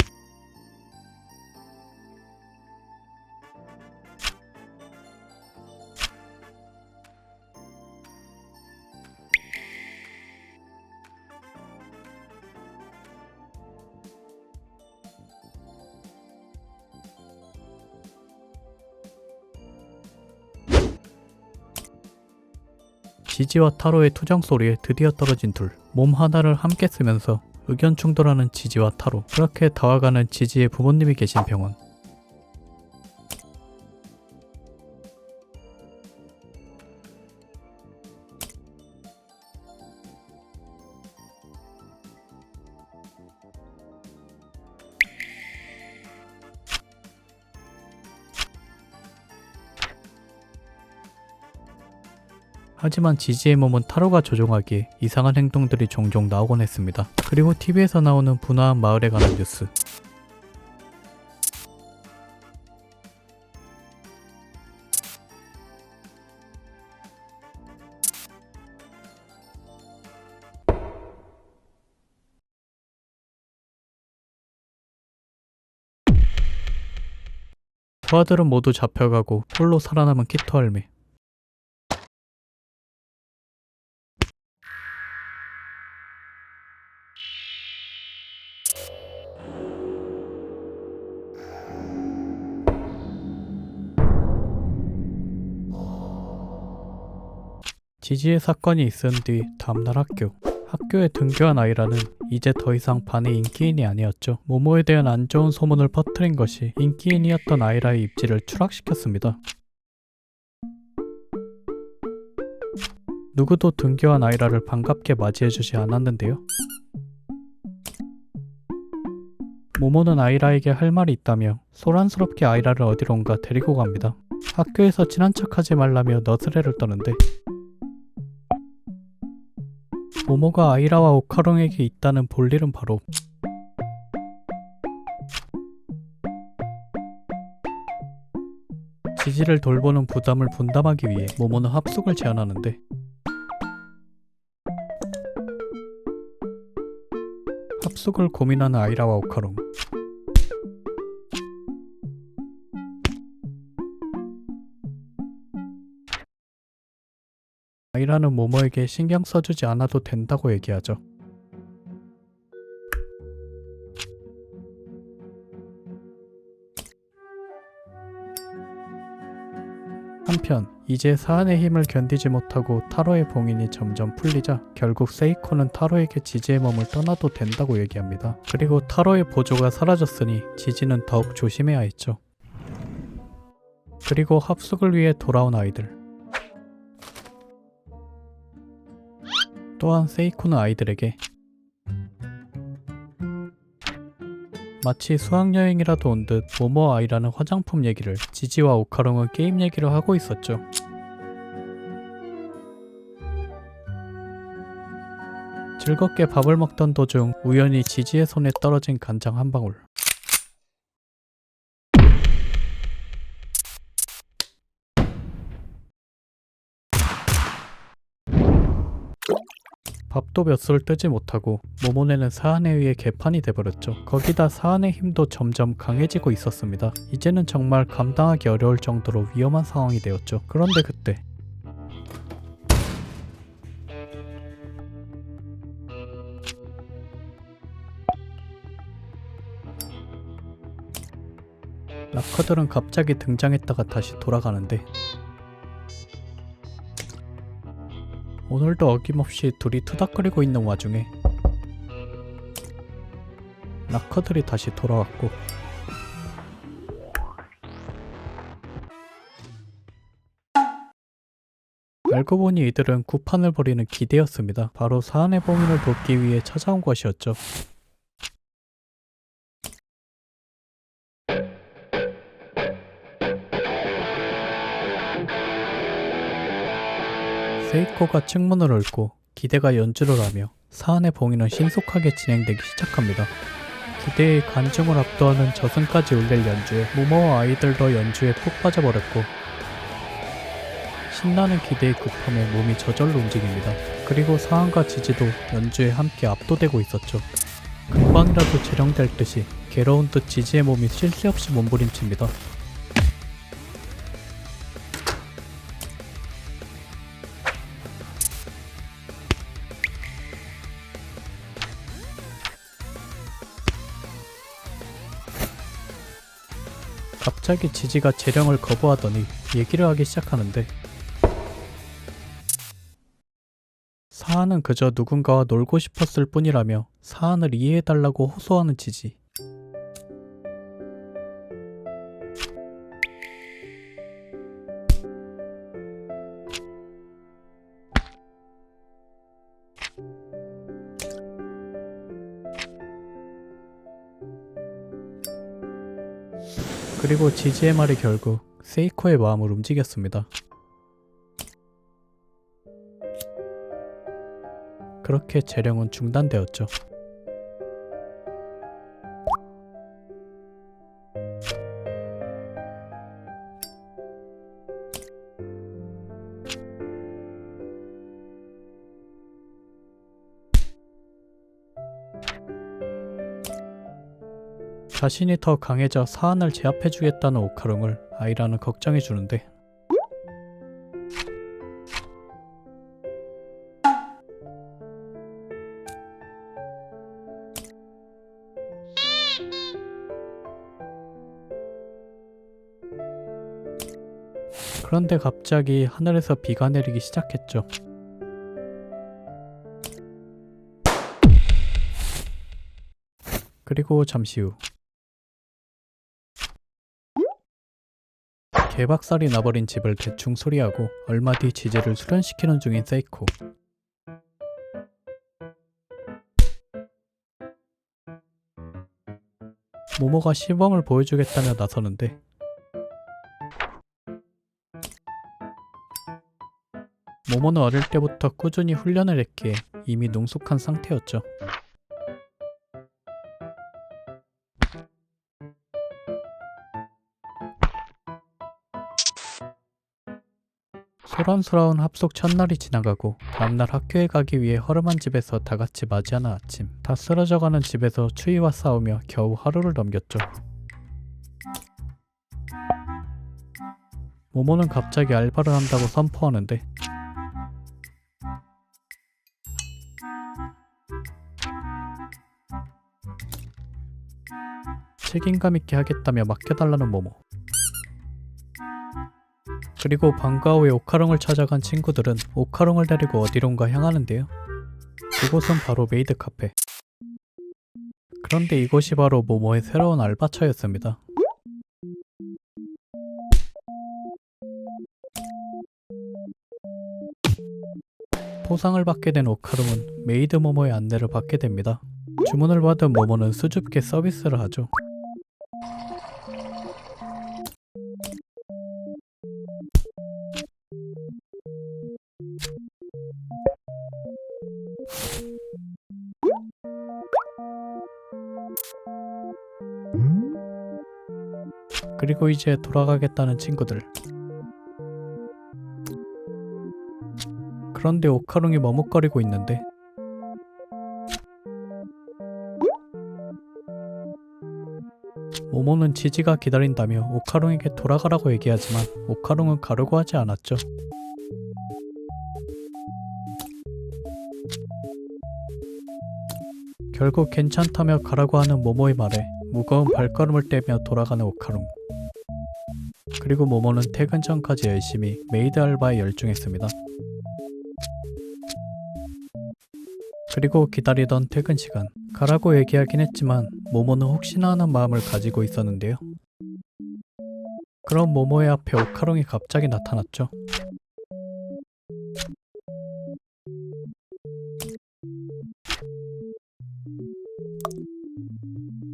지지와 타로의 투정 소리에 드디어 떨어진 둘. 몸 하나를 함께 쓰면서 의견 충돌하는 지지와 타로. 그렇게 다와가는 지지의 부모님이 계신 병원. 하지만 지지의 몸은 타로가 조종하기에 이상한 행동들이 종종 나오곤 했습니다. 그리고 TV에서 나오는 분화한 마을에 관한 뉴스. 부하들은 모두 잡혀가고 홀로 살아남은 키토 할매. 지지의 사건이 있은 뒤 다음날 학교에 등교한 아이라는 이제 더 이상 반의 인기인이 아니었죠. 모모에 대한 안 좋은 소문을 퍼뜨린 것이 인기인이었던 아이라의 입지를 추락시켰습니다. 누구도 등교한 아이라를 반갑게 맞이해주지 않았는데요. 모모는 아이라에게 할 말이 있다며 소란스럽게 아이라를 어디론가 데리고 갑니다. 학교에서 친한 척하지 말라며 너스레를 떠는데 모모가 아이라와 오카롱에게 있다는 볼일은 바로 지지를 돌보는 부담을 분담하기 위해 모모는 합숙을 제안하는데 합숙을 고민하는 아이라와 오카롱. 아이라는 모모에게 신경 써주지 않아도 된다고 얘기하죠. 한편 이제 사안의 힘을 견디지 못하고 타로의 봉인이 점점 풀리자 결국 세이코는 타로에게 지지의 몸을 떠나도 된다고 얘기합니다. 그리고 타로의 보조가 사라졌으니 지지는 더욱 조심해야 했죠. 그리고 합숙을 위해 돌아온 아이들. 또한 세이코는 아이들에게 마치 수학여행이라도 온 듯 모모와 아이라는 화장품 얘기를, 지지와 오카롱은 게임 얘기를 하고 있었죠. 즐겁게 밥을 먹던 도중 우연히 지지의 손에 떨어진 간장 한 방울. 밥도 몇 술 뜨지 못하고 모모네는 사안에 의해 개판이 돼버렸죠. 거기다 사안의 힘도 점점 강해지고 있었습니다. 이제는 정말 감당하기 어려울 정도로 위험한 상황이 되었죠. 그런데 그때 라커들은 갑자기 등장했다가 다시 돌아가는데 오늘도 어김없이 둘이 투닥거리고 있는 와중에 라커들이 다시 돌아왔고 알고 보니 이들은 구판을 벌이는 기대였습니다. 바로 사안의 봉인을 돕기 위해 찾아온 것이었죠. 세이코가 측문을 읊고 기대가 연주를 하며 사안의 봉인은 신속하게 진행되기 시작합니다. 기대의 관중을 압도하는 저승까지 울릴 연주에 모모와 아이들도 연주에 푹 빠져버렸고 신나는 기대의 급함에 몸이 저절로 움직입니다. 그리고 사안과 지지도 연주에 함께 압도되고 있었죠. 금방이라도 재령될 듯이 괴로운 듯 지지의 몸이 쉴 새 없이 몸부림칩니다. 갑자기 지지가 재령을 거부하더니 얘기를 하기 시작하는데 사안은 그저 누군가와 놀고 싶었을 뿐이라며 사안을 이해해달라고 호소하는 지지. 그리고 지지의 말이 결국 세이코의 마음을 움직였습니다. 그렇게 재령은 중단되었죠. 자신이 더 강해져 사안을 제압해주겠다는 오카롱을 아이라는 걱정해주는데 그런데 갑자기 하늘에서 비가 내리기 시작했죠. 그리고 잠시 후 개박살이 나버린 집을 대충 수리하고 얼마 뒤 지지를 수련시키는 중인 세이코. 모모가 시범을 보여주겠다며 나서는데 모모는 어릴 때부터 꾸준히 훈련을 했기에 이미 능숙한 상태였죠. 소란스러운 합숙 첫날이 지나가고 다음날 학교에 가기 위해 허름한 집에서 다같이 맞이하는 아침. 다 쓰러져가는 집에서 추위와 싸우며 겨우 하루를 넘겼죠. 모모는 갑자기 알바를 한다고 선포하는데 책임감 있게 하겠다며 맡겨달라는 모모. 그리고 방과 후에 오카롱을 찾아간 친구들은 오카롱을 데리고 어디론가 향하는데요. 그곳은 바로 메이드 카페. 그런데 이곳이 바로 모모의 새로운 알바처였습니다. 포상을 받게 된 오카롱은 메이드 모모의 안내를 받게 됩니다. 주문을 받은 모모는 수줍게 서비스를 하죠. 그리고 이제 돌아가겠다는 친구들. 그런데 오카롱이 머뭇거리고 있는데 모모는 지지가 기다린다며 오카롱에게 돌아가라고 얘기하지만 오카롱은 가려고 하지 않았죠. 결국 괜찮다며 가라고 하는 모모의 말에 무거운 발걸음을 떼며 돌아가는 오카롱. 그리고 모모는 퇴근 전까지 열심히 메이드 알바에 열중했습니다. 그리고 기다리던 퇴근 시간. 가라고 얘기하긴 했지만 모모는 혹시나 하는 마음을 가지고 있었는데요. 그럼 모모의 앞에 오카롱이 갑자기 나타났죠.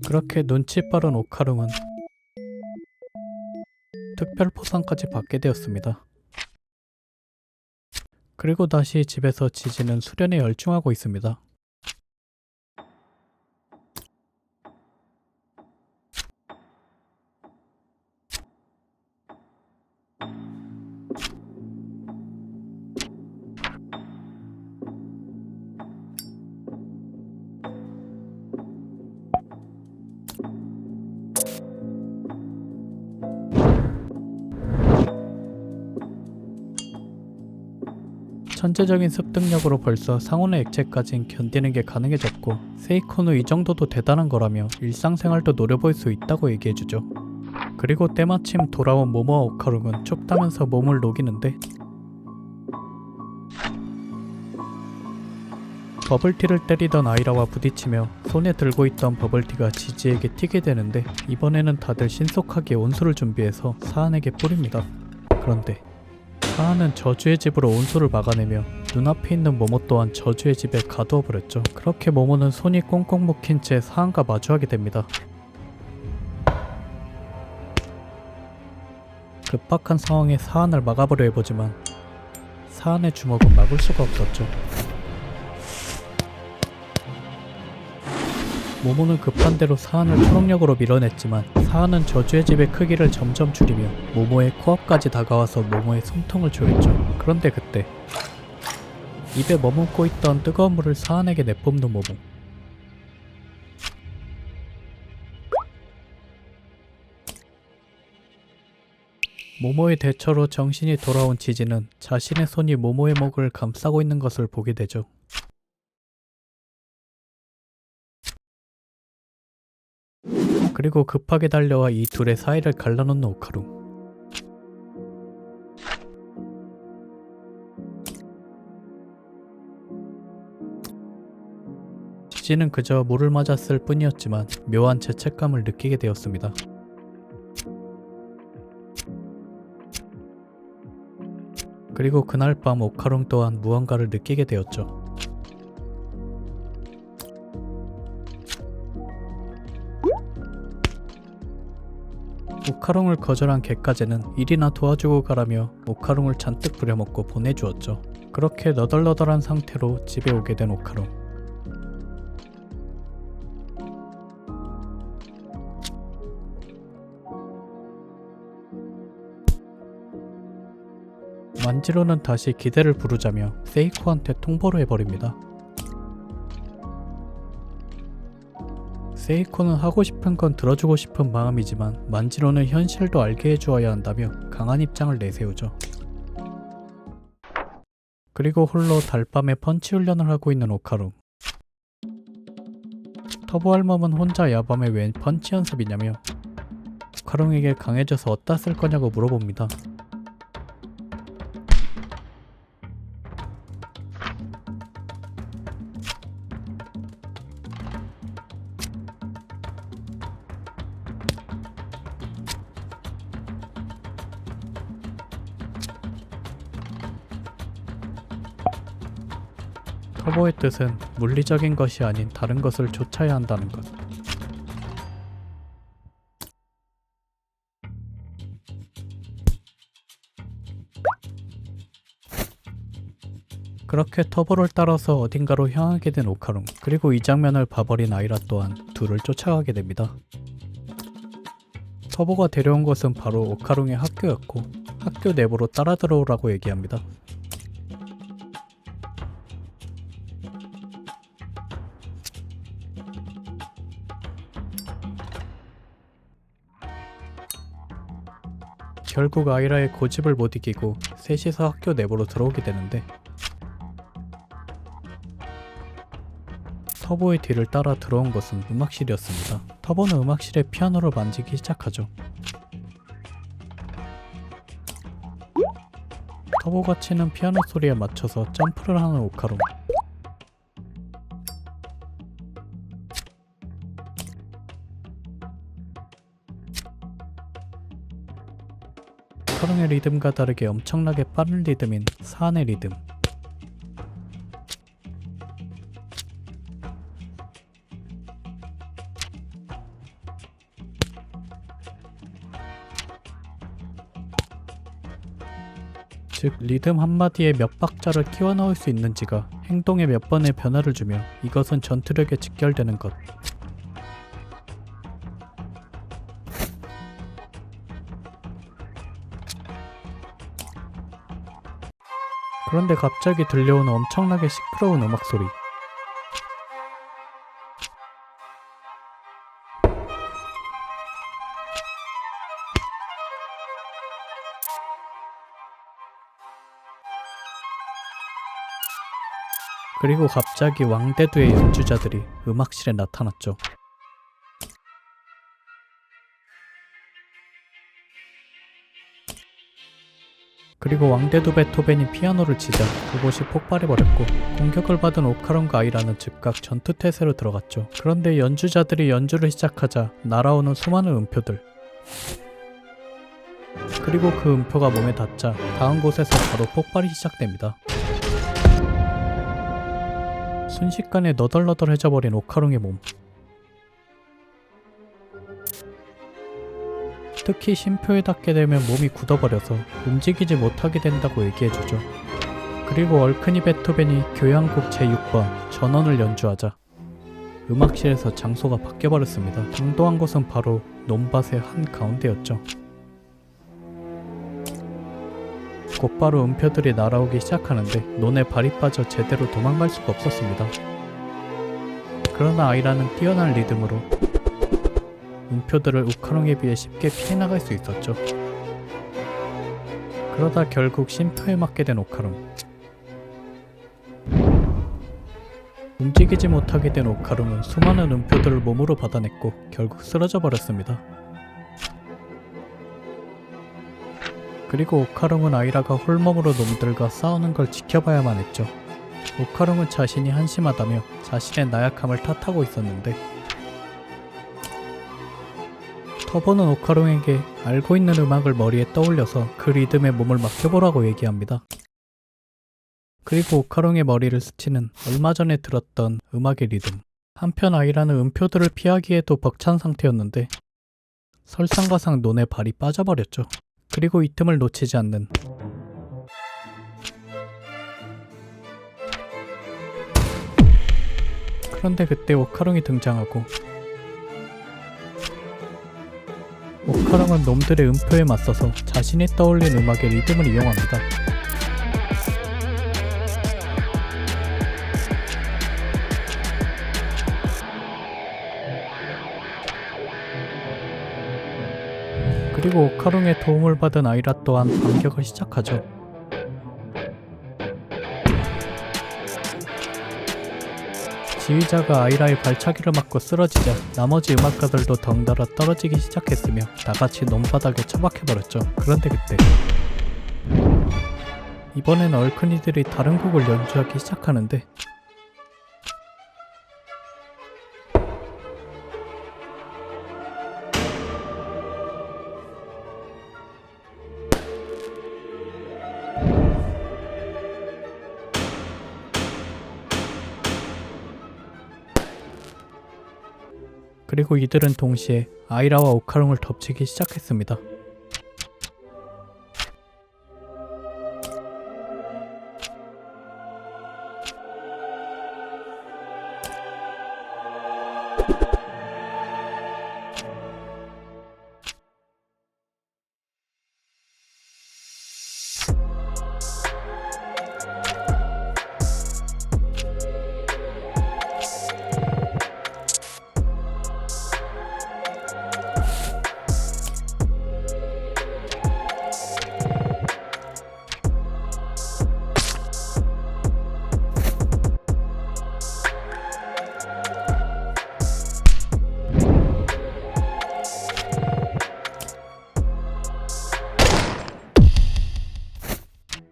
그렇게 눈치 빠른 오카롱은 특별 포상까지 받게 되었습니다. 그리고 다시 집에서 지지는 수련에 열중하고 있습니다. 천재적인 습득력으로 벌써 상온의 액체까진 견디는 게 가능해졌고 세이코는 이 정도도 대단한 거라며 일상생활도 노려볼 수 있다고 얘기해주죠. 그리고 때마침 돌아온 모모와 오카롱은 춥다면서 몸을 녹이는데 버블티를 때리던 아이라와 부딪히며 손에 들고 있던 버블티가 지지에게 튀게 되는데 이번에는 다들 신속하게 온수를 준비해서 사안에게 뿌립니다. 그런데 사안은 저주의 집으로 온수를 막아내며 눈앞에 있는 모모 또한 저주의 집에 가두어 버렸죠. 그렇게 모모는 손이 꽁꽁 묶인 채 사안과 마주하게 됩니다. 급박한 상황에 사안을 막아보려 해보지만 사안의 주먹은 막을 수가 없었죠. 모모는 급한 대로 사안을 초능력으로 밀어냈지만 사안은 저주의 집의 크기를 점점 줄이며 모모의 코앞까지 다가와서 모모의 숨통을 조였죠. 그런데 그때 입에 머금고 있던 뜨거운 물을 사안에게 내뿜는 모모. 모모의 대처로 정신이 돌아온 지지는 자신의 손이 모모의 목을 감싸고 있는 것을 보게 되죠. 그리고 급하게 달려와 이 둘의 사이를 갈라놓는 오카루. 지지는 그저 물을 맞았을 뿐이었지만 묘한 죄책감을 느끼게 되었습니다. 그리고 그날 밤 오카롱 또한 무언가를 느끼게 되었죠. 오카롱을 거절한 갯가재는 일이나 도와주고 가라며 오카롱을 잔뜩 부려먹고 보내주었죠. 그렇게 너덜너덜한 상태로 집에 오게 된 오카롱. 만지로는 다시 기대를 부르자며 세이코한테 통보를 해버립니다. 세이코는 하고 싶은 건 들어주고 싶은 마음이지만 만지로는 현실도 알게 해주어야 한다며 강한 입장을 내세우죠. 그리고 홀로 달밤에 펀치 훈련을 하고 있는 오카루. 터보 할멈은 혼자 야밤에 웬 펀치 연습이냐며 오카롱에게 강해져서 어디다 쓸 거냐고 물어봅니다. 터보의 뜻은 물리적인 것이 아닌 다른 것을 좇아야 한다는 것. 그렇게 터보를 따라서 어딘가로 향하게 된 오카롱. 그리고 이 장면을 봐버린 아이라 또한 둘을 쫓아가게 됩니다. 터보가 데려온 곳은 바로 오카롱의 학교였고 학교 내부로 따라 들어오라고 얘기합니다. 결국 아이라의 고집을 못 이기고 셋이서 학교 내부로 들어오게 되는데 터보의 뒤를 따라 들어온 것은 음악실이었습니다. 터보는 음악실의 피아노를 만지기 시작하죠. 터보가 치는 피아노 소리에 맞춰서 점프를 하는 오카롱. 오카롱의 리듬과 다르게 엄청나게 빠른 리듬인 사안의 리듬. 즉 리듬 한마디에 몇 박자를 끼워 넣을 수 있는지가 행동에 몇 번의 변화를 주며 이것은 전투력에 직결되는 것. 그런데 갑자기 들려오는 엄청나게 시끄러운 음악 소리. 그리고 갑자기 왕대두의 연주자들이 음악실에 나타났죠. 그리고 왕대두 베토벤이 피아노를 치자 그곳이 폭발해버렸고 공격을 받은 오카롱과 아이라는 즉각 전투태세로 들어갔죠. 그런데 연주자들이 연주를 시작하자 날아오는 수많은 음표들. 그리고 그 음표가 몸에 닿자 닿은 곳에서 바로 폭발이 시작됩니다. 순식간에 너덜너덜해져버린 오카롱의 몸. 특히 심표에 닿게 되면 몸이 굳어버려서 움직이지 못하게 된다고 얘기해주죠. 그리고 얼크니 베토벤이 교향곡 제6번 전원을 연주하자 음악실에서 장소가 바뀌어버렸습니다. 당도한 곳은 바로 논밭의 한가운데였죠. 곧바로 음표들이 날아오기 시작하는데 논에 발이 빠져 제대로 도망갈 수가 없었습니다. 그러나 아이라는 뛰어난 리듬으로 음표들을 오카롱에 비해 쉽게 피해나갈 수 있었죠. 그러다 결국 심표에 맞게 된 오카룽. 움직이지 못하게 된 오카룽은 수많은 음표들을 몸으로 받아냈고 결국 쓰러져 버렸습니다. 그리고 오카룽은 아이라가 홀몸으로 놈들과 싸우는 걸 지켜봐야만 했죠. 오카룽은 자신이 한심하다며 자신의 나약함을 탓하고 있었는데 터보는 오카룽에게 알고 있는 음악을 머리에 떠올려서 그 리듬에 몸을 맡겨보라고 얘기합니다. 그리고 오카룽의 머리를 스치는 얼마 전에 들었던 음악의 리듬. 한편 아이라는 음표들을 피하기에도 벅찬 상태였는데 설상가상 논에 발이 빠져버렸죠. 그리고 이 틈을 놓치지 않는 그런데 그때 오카룽이 등장하고 오카룽은 놈들의 음표에 맞서서 자신이 떠올린 음악의 리듬을 이용합니다. 그리고 오카룽의 도움을 받은 아이라 또한 반격을 시작하죠. 지휘자가 아이라의 발차기를 맞고 쓰러지자 나머지 음악가들도 덩달아 떨어지기 시작했으며 나같이 논바닥에 처박혀버렸죠. 그런데 그때 이번엔 얼큰이들이 다른 곡을 연주하기 시작하는데 그리고 이들은 동시에 아이라와 오카룽을 덮치기 시작했습니다.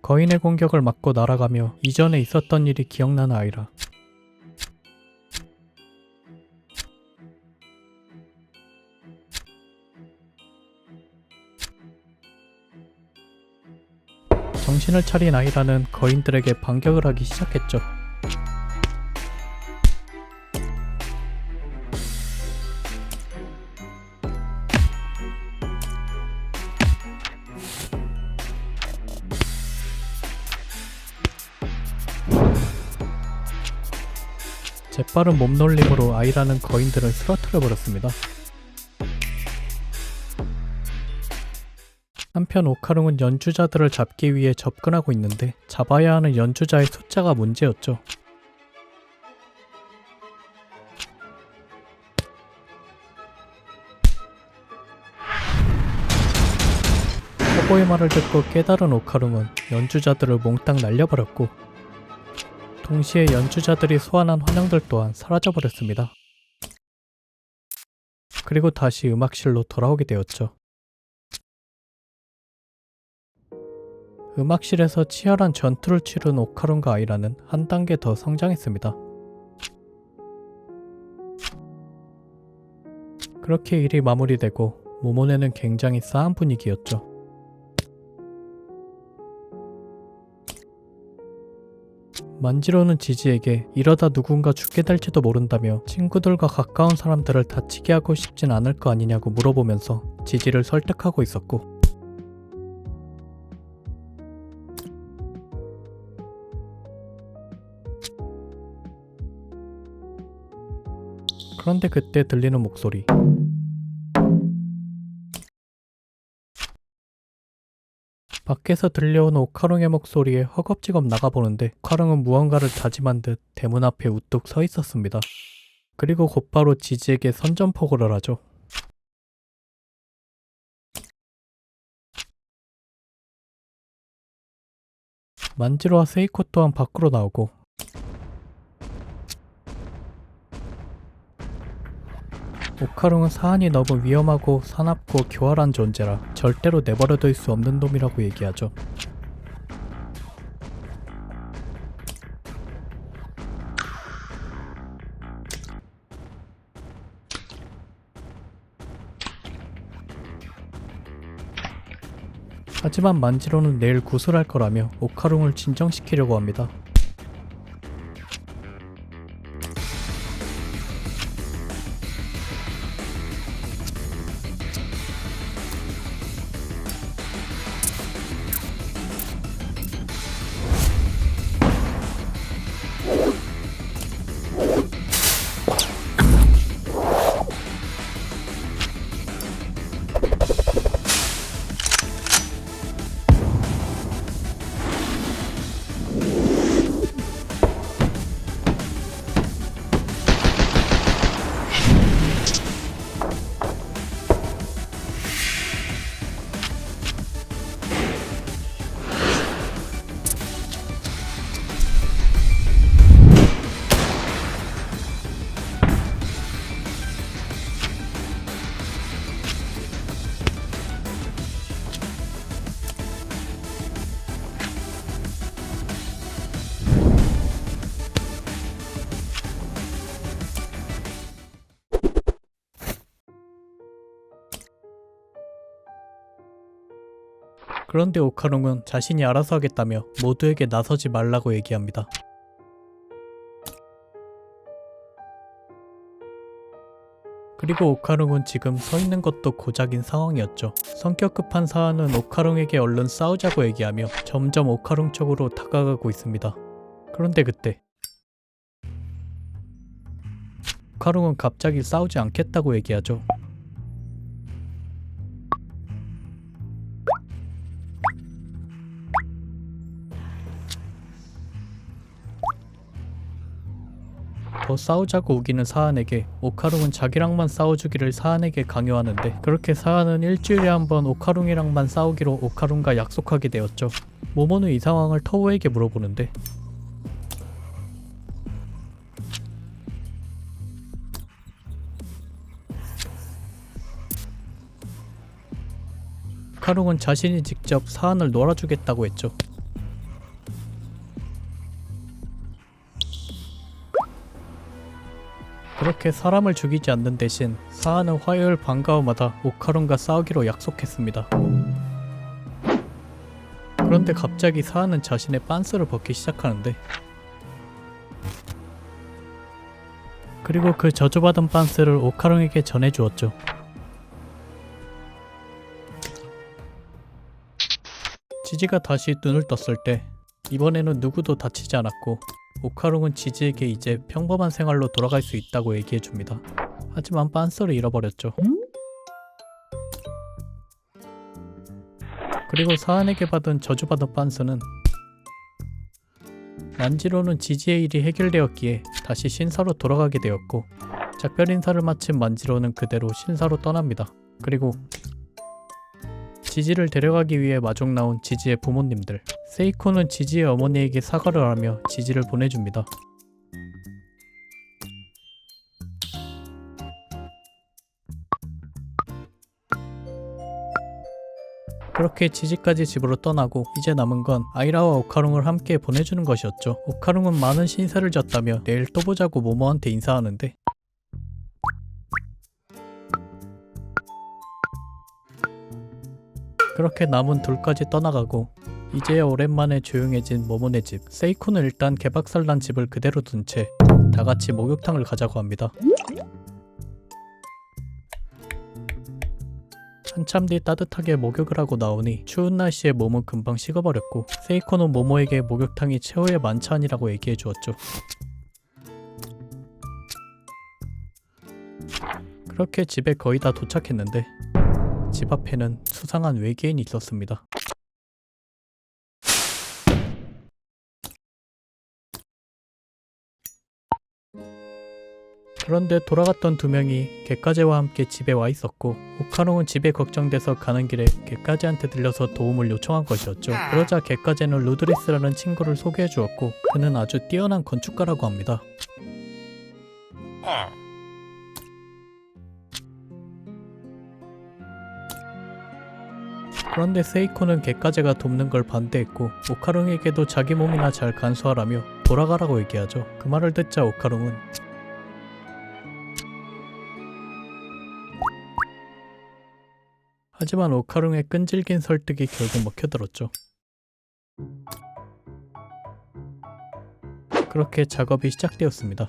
거인의 공격을 맞고 날아가며 이전에 있었던 일이 기억나는 아이라. 정신을 차린 아이라는 거인들에게 반격을 하기 시작했죠. 재빠른 몸놀림으로 아이라는 거인들을 쓰러뜨려 버렸습니다. 한편 오카룽은 연주자들을 잡기 위해 접근하고 있는데 잡아야 하는 연주자의 숫자가 문제였죠. 터보의 말을 듣고 깨달은 오카룽은 연주자들을 몽땅 날려버렸고 동시에 연주자들이 소환한 환영들 또한 사라져버렸습니다. 그리고 다시 음악실로 돌아오게 되었죠. 음악실에서 치열한 전투를 치른 오카룽과 아이라는 한 단계 더 성장했습니다. 그렇게 일이 마무리되고 모모네는 굉장히 싸한 분위기였죠. 만지로는 지지에게 이러다 누군가 죽게 될지도 모른다며 친구들과 가까운 사람들을 다치게 하고 싶진 않을 거 아니냐고 물어보면서 지지를 설득하고 있었고 그런데 그때 들리는 목소리. 밖에서 들려온 오카룽의 목소리에 허겁지겁 나가보는데 오카룽은 무언가를 다짐한 듯 대문 앞에 우뚝 서 있었습니다. 그리고 곧바로 지지에게 선전포고를 하죠. 만지로와 세이코 또한 밖으로 나오고 오카룽은 사안이 너무 위험하고 사납고 교활한 존재라 절대로 내버려둘 수 없는 놈이라고 얘기하죠. 하지만 만지로는 내일 구술할 거라며 오카룽을 진정시키려고 합니다. 그런데 오카룽은 자신이 알아서 하겠다며 모두에게 나서지 말라고 얘기합니다. 그리고 오카룽은 지금 서 있는 것도 고작인 상황이었죠. 성격 급한 사안은 오카룽에게 얼른 싸우자고 얘기하며 점점 오카룽 쪽으로 다가가고 있습니다. 그런데 그때 오카룽은 갑자기 싸우지 않겠다고 얘기하죠. 더 싸우자고 우기는 사안에게 오카룽은 자기랑만 싸워주기를 사안에게 강요하는데 그렇게 사안은 일주일에 한 번 오카룽이랑만 싸우기로 오카룽과 약속하게 되었죠. 모모는 이 상황을 터우에게 물어보는데 오카룽은 자신이 직접 사안을 놀아주겠다고 했죠. 그렇게 사람을 죽이지 않는 대신 사안은 화요일 방과후마다 오카룽과 싸우기로 약속했습니다. 그런데 갑자기 사안은 자신의 빤스를 벗기 시작하는데 그리고 그 저주받은 빤스를 오카룽에게 전해주었죠. 지지가 다시 눈을 떴을 때 이번에는 누구도 다치지 않았고 오카룽은 지지에게 이제 평범한 생활로 돌아갈 수 있다고 얘기해줍니다. 하지만 빤스를 잃어버렸죠. 그리고 사안에게 받은 저주받은 빤스는 만지로는 지지의 일이 해결되었기에 다시 신사로 돌아가게 되었고 작별 인사를 마친 만지로는 그대로 신사로 떠납니다. 그리고 지지를 데려가기 위해 마중 나온 지지의 부모님들 세이코는 지지의 어머니에게 사과를 하며 지지를 보내줍니다. 그렇게 지지까지 집으로 떠나고 이제 남은 건 아이라와 오카룽을 함께 보내주는 것이었죠. 오카룽은 많은 신세를 졌다며 내일 또 보자고 모모한테 인사하는데 그렇게 남은 둘까지 떠나가고 이제야 오랜만에 조용해진 모모네 집. 세이코는 일단 개박살난 집을 그대로 둔 채 다같이 목욕탕을 가자고 합니다. 한참 뒤 따뜻하게 목욕을 하고 나오니 추운 날씨에 몸은 금방 식어버렸고 세이코는 모모에게 목욕탕이 최후의 만찬이라고 얘기해 주었죠. 그렇게 집에 거의 다 도착했는데 집 앞에는 수상한 외계인이 있었습니다. 그런데 돌아갔던 두 명이 갯가제와 함께 집에 와 있었고 오카롱은 집에 걱정돼서 가는 길에 갯가제한테 들려서 도움을 요청한 것이었죠. 그러자 갯가제는 루드리스라는 친구를 소개해 주었고 그는 아주 뛰어난 건축가라고 합니다. 그런데 세이코는 갯가제가 돕는 걸 반대했고 오카롱에게도 자기 몸이나 잘 간수하라며 돌아가라고 얘기하죠. 그 말을 듣자 오카롱은 하지만 오카롱의 끈질긴 설득이 결국 먹혀들었죠. 그렇게 작업이 시작되었습니다.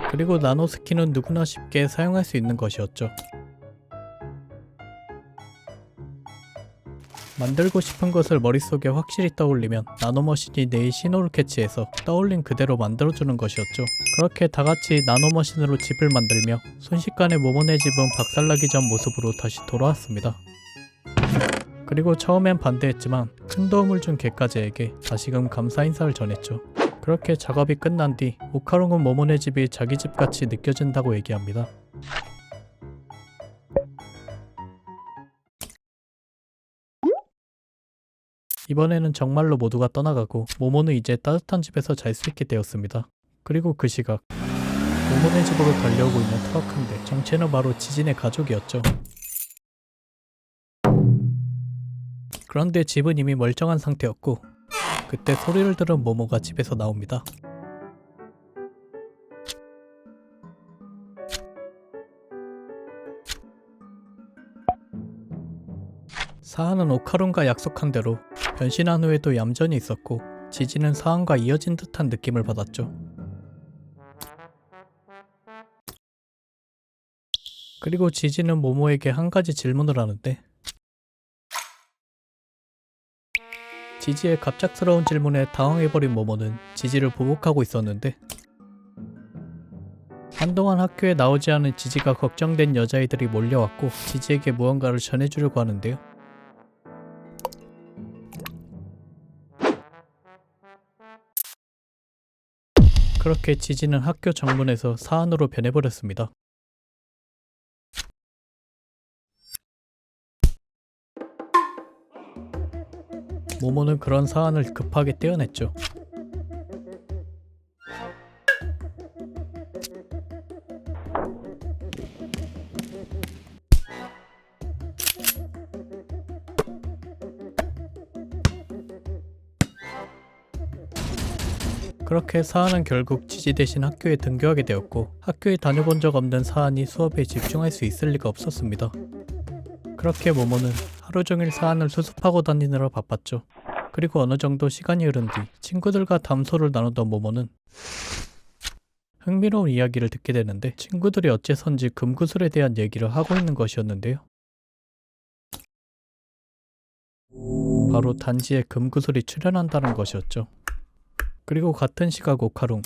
그리고 나노스키는 누구나 쉽게 사용할 수 있는 것이었죠. 만들고 싶은 것을 머릿속에 확실히 떠올리면 나노머신이 내의 신호를 캐치해서 떠올린 그대로 만들어주는 것이었죠. 그렇게 다같이 나노머신으로 집을 만들며 순식간에 모모네 집은 박살나기 전 모습으로 다시 돌아왔습니다. 그리고 처음엔 반대했지만 큰 도움을 준 갯가제에게 다시금 감사 인사를 전했죠. 그렇게 작업이 끝난 뒤 오카롱은 모모네 집이 자기 집같이 느껴진다고 얘기합니다. 이번에는 정말로 모두가 떠나가고 모모는 이제 따뜻한 집에서 잘 수 있게 되었습니다. 그리고 그 시각 모모네 집으로 달려오고 있는 트럭 한 대, 정체는 바로 지진의 가족이었죠. 그런데 집은 이미 멀쩡한 상태였고 그때 소리를 들은 모모가 집에서 나옵니다. 사한은 오카롱과 약속한 대로 변신한 후에도 얌전히 있었고 지지는 사한과 이어진 듯한 느낌을 받았죠. 그리고 지지는 모모에게 한 가지 질문을 하는데 지지의 갑작스러운 질문에 당황해버린 모모는 지지를 보복하고 있었는데 한동안 학교에 나오지 않은 지지가 걱정된 여자애들이 몰려왔고 지지에게 무언가를 전해주려고 하는데요. 그렇게 지지는 학교 정문에서 사안으로 변해버렸습니다. 모모는 그런 사안을 급하게 떼어냈죠. 그렇게 사안은 결국 지지 대신 학교에 등교하게 되었고 학교에 다녀본 적 없는 사안이 수업에 집중할 수 있을 리가 없었습니다. 그렇게 모모는 하루 종일 사안을 수습하고 다니느라 바빴죠. 그리고 어느 정도 시간이 흐른 뒤 친구들과 담소를 나누던 모모는 흥미로운 이야기를 듣게 되는데 친구들이 어째선지 금구슬에 대한 얘기를 하고 있는 것이었는데요. 바로 단지에 금구슬이 출현한다는 것이었죠. 그리고 같은 시각 오카롱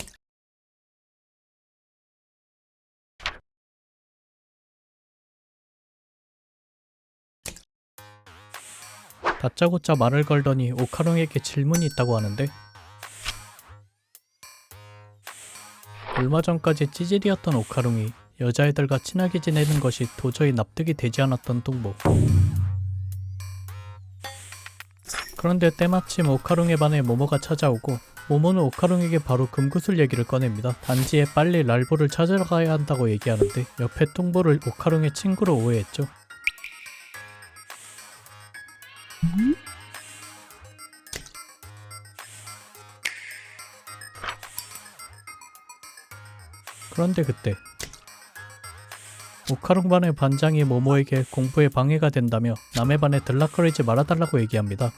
다짜고짜 말을 걸더니 오카롱에게 질문이 있다고 하는데 얼마 전까지 찌질이었던 오카롱이 여자애들과 친하게 지내는 것이 도저히 납득이 되지 않았던 뚱보. 그런데 때마침 오카롱에 반해 모모가 찾아오고 모모는 오카롱에게 바로 금구슬 얘기를 꺼냅니다. 단지에 빨리 랄보를 찾으러 가야 한다고 얘기하는데 옆에 뚱보를 오카롱의 친구로 오해했죠. 그런데 그때 오카롱 반의 반장이 모모에게 공부에 방해가 된다며 남의 반에 들락거리지 말아달라고 얘기합니다.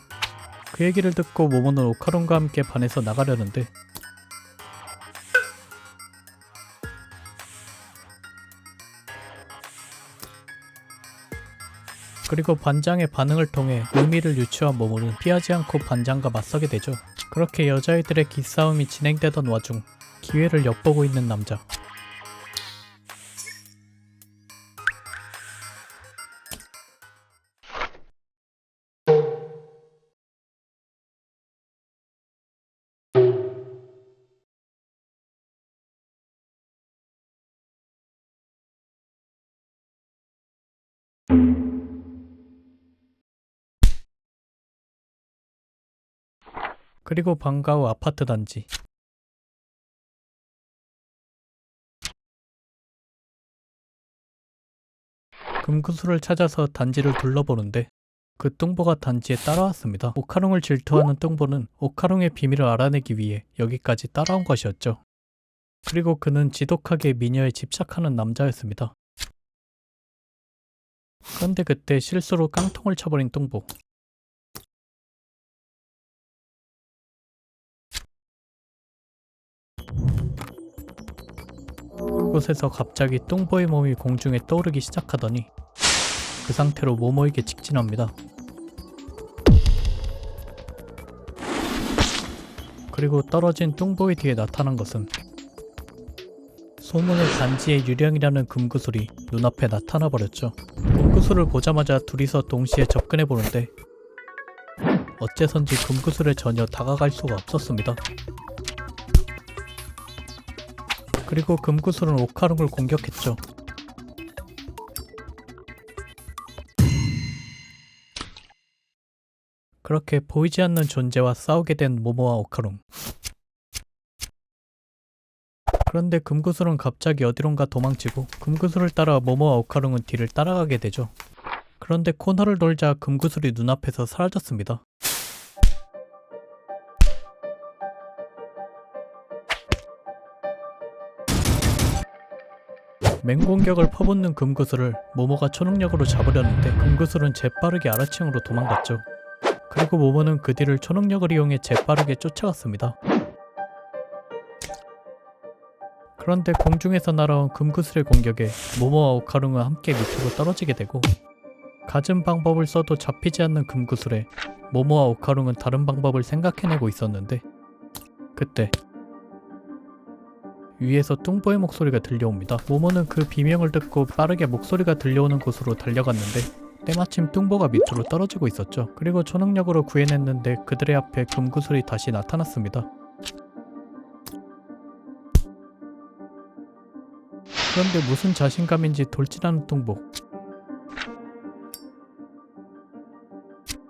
그 얘기를 듣고 모모는 오카롱과 함께 반에서 나가려는데 그리고 반장의 반응을 통해 의미를 유추한 모모는 피하지 않고 반장과 맞서게 되죠. 그렇게 여자애들의 기싸움이 진행되던 와중 기회를 엿보고 있는 남자. 그리고 방과 후 아파트 단지. 금구슬을 찾아서 단지를 둘러보는데 그 뚱보가 단지에 따라왔습니다. 오카롱을 질투하는 뚱보는 오카롱의 비밀을 알아내기 위해 여기까지 따라온 것이었죠. 그리고 그는 지독하게 미녀에 집착하는 남자였습니다. 그런데 그때 실수로 깡통을 쳐버린 뚱보. 그곳에서 갑자기 뚱보의 몸이 공중에 떠오르기 시작하더니 그 상태로 모모에게 직진합니다. 그리고 떨어진 뚱보의 뒤에 나타난 것은 소문의 단지의 유령이라는 금구슬이 눈앞에 나타나 버렸죠. 금구슬을 보자마자 둘이서 동시에 접근해 보는데 어째선지 금구슬에 전혀 다가갈 수가 없었습니다. 그리고 금구슬은 오카롱을 공격했죠. 그렇게 보이지 않는 존재와 싸우게 된 모모와 오카롱. 그런데 금구슬은 갑자기 어디론가 도망치고 금구슬을 따라 모모와 오카롱은 뒤를 따라가게 되죠. 그런데 코너를 돌자 금구슬이 눈앞에서 사라졌습니다. 맹공격을 퍼붓는 금구슬을 모모가 초능력으로 잡으려는데 금구슬은 재빠르게 아래층으로 도망갔죠. 그리고 모모는 그 뒤를 초능력을 이용해 재빠르게 쫓아갔습니다. 그런데 공중에서 날아온 금구슬의 공격에 모모와 오카롱은 함께 밑으로 떨어지게 되고 갖은 방법을 써도 잡히지 않는 금구슬에 모모와 오카롱은 다른 방법을 생각해내고 있었는데 그때 위에서 뚱보의 목소리가 들려옵니다. 모모는 그 비명을 듣고 빠르게 목소리가 들려오는 곳으로 달려갔는데 때마침 뚱보가 밑으로 떨어지고 있었죠. 그리고 초능력으로 구해냈는데 그들의 앞에 금구슬이 다시 나타났습니다. 그런데 무슨 자신감인지 돌진하는 뚱보.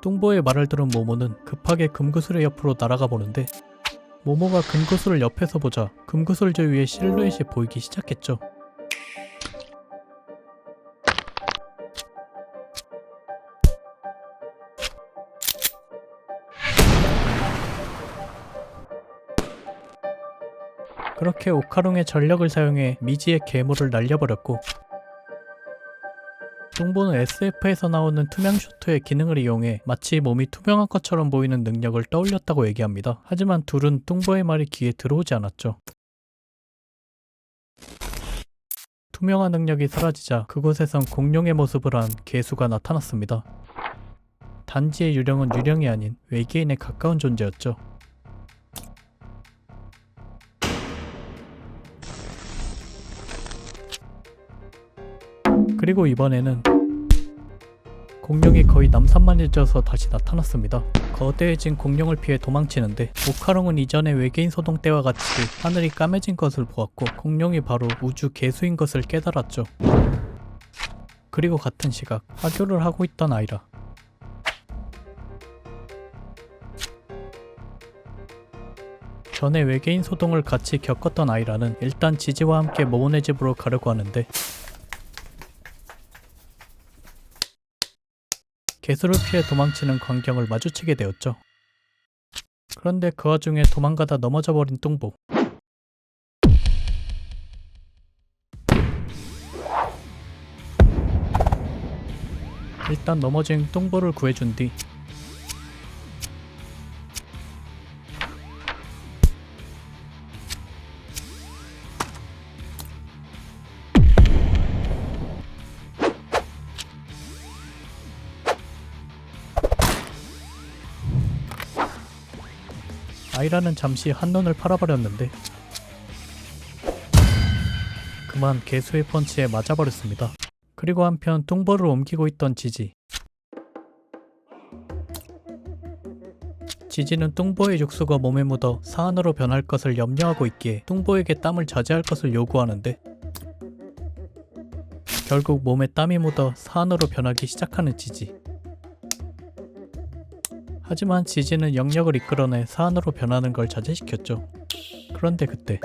뚱보의 말을 들은 모모는 급하게 금구슬의 옆으로 날아가 보는데 모모가 금구슬을 옆에서 보자 금구슬 저 위에 실루엣이 보이기 시작했죠. 그렇게 오카롱의 전력을 사용해 미지의 괴물을 날려버렸고 뚱보는 SF에서 나오는 투명 슈트의 기능을 이용해 마치 몸이 투명한 것처럼 보이는 능력을 떠올렸다고 얘기합니다. 하지만 둘은 뚱보의 말이 귀에 들어오지 않았죠. 투명한 능력이 사라지자 그곳에선 공룡의 모습을 한 개수가 나타났습니다. 단지의 유령은 유령이 아닌 외계인에 가까운 존재였죠. 그리고 이번에는 공룡이 거의 남산만해져서 다시 나타났습니다. 거대해진 공룡을 피해 도망치는데 오카롱은 이전에 외계인 소동 때와 같이 하늘이 까매진 것을 보았고 공룡이 바로 우주 개수인 것을 깨달았죠. 그리고 같은 시각 하교를 하고 있던 아이라. 전에 외계인 소동을 같이 겪었던 아이라는 일단 지지와 함께 모모네 집으로 가려고 하는데 개수를 피해 도망치는 광경을 마주치게 되었죠. 그런데 그 와중에 도망가다 넘어져 버린 뚱보. 일단 넘어진 뚱보를 구해준 뒤 아이라는 잠시 한눈을 팔아버렸는데 그만 개수의 펀치에 맞아버렸습니다. 그리고 한편 뚱보를 옮기고 있던 지지는 뚱보의 육수가 몸에 묻어 사안으로 변할 것을 염려하고 있기에 뚱보에게 땀을 자제할 것을 요구하는데 결국 몸에 땀이 묻어 사안으로 변하기 시작하는 지지. 하지만 지지는 영역을 이끌어내 사안으로 변하는 걸 자제시켰죠. 그런데 그때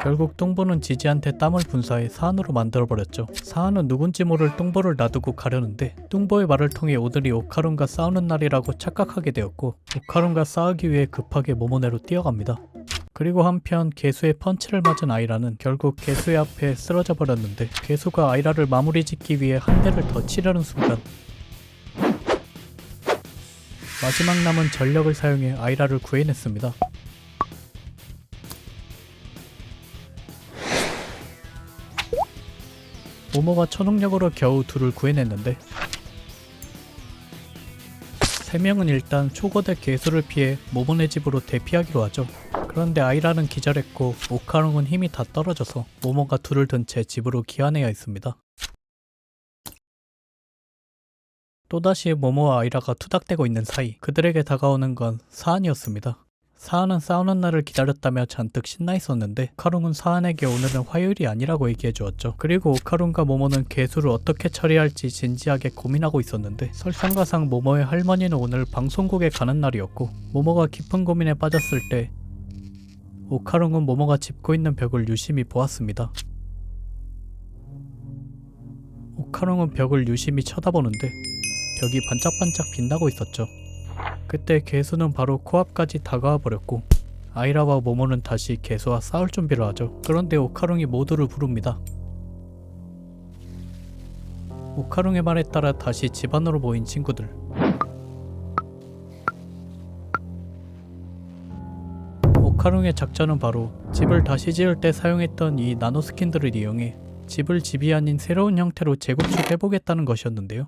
결국 뚱보는 지지한테 땀을 분사해 사안으로 만들어버렸죠. 사안은 누군지 모를 뚱보를 놔두고 가려는데 뚱보의 말을 통해 오늘이 오카룬과 싸우는 날이라고 착각하게 되었고 오카룬과 싸우기 위해 급하게 모모네로 뛰어갑니다. 그리고 한편 개수의 펀치를 맞은 아이라는 결국 개수의 앞에 쓰러져 버렸는데 개수가 아이라를 마무리 짓기 위해 한 대를 더 치려는 순간 마지막 남은 전력을 사용해 아이라를 구해냈습니다. 모모가 초능력으로 겨우 둘을 구해냈는데 세 명은 일단 초거대 개수를 피해 모모네 집으로 대피하기로 하죠. 그런데 아이라는 기절했고 오카롱은 힘이 다 떨어져서 모모가 둘을 든 채 집으로 귀환해야 했습니다. 또다시 모모와 아이라가 투닥대고 있는 사이 그들에게 다가오는 건 사안이었습니다. 사안은 싸우는 날을 기다렸다며 잔뜩 신나 있었는데 오카룬은 사안에게 오늘은 화요일이 아니라고 얘기해 주었죠. 그리고 오카룬과 모모는 개수를 어떻게 처리할지 진지하게 고민하고 있었는데 설상가상 모모의 할머니는 오늘 방송국에 가는 날이었고 모모가 깊은 고민에 빠졌을 때 오카룬은 모모가 짚고 있는 벽을 유심히 보았습니다. 오카룬은 벽을 유심히 쳐다보는데 벽이 반짝반짝 빛나고 있었죠. 그때 개수는 바로 코앞까지 다가와 버렸고 아이라와 모모는 다시 개수와 싸울 준비를 하죠. 그런데 오카룽이 모두를 부릅니다. 오카룽의 말에 따라 다시 집 안으로 모인 친구들. 오카룽의 작전은 바로 집을 다시 지을 때 사용했던 이 나노스킨들을 이용해 집을 집이 아닌 새로운 형태로 재구축해보겠다는 것이었는데요.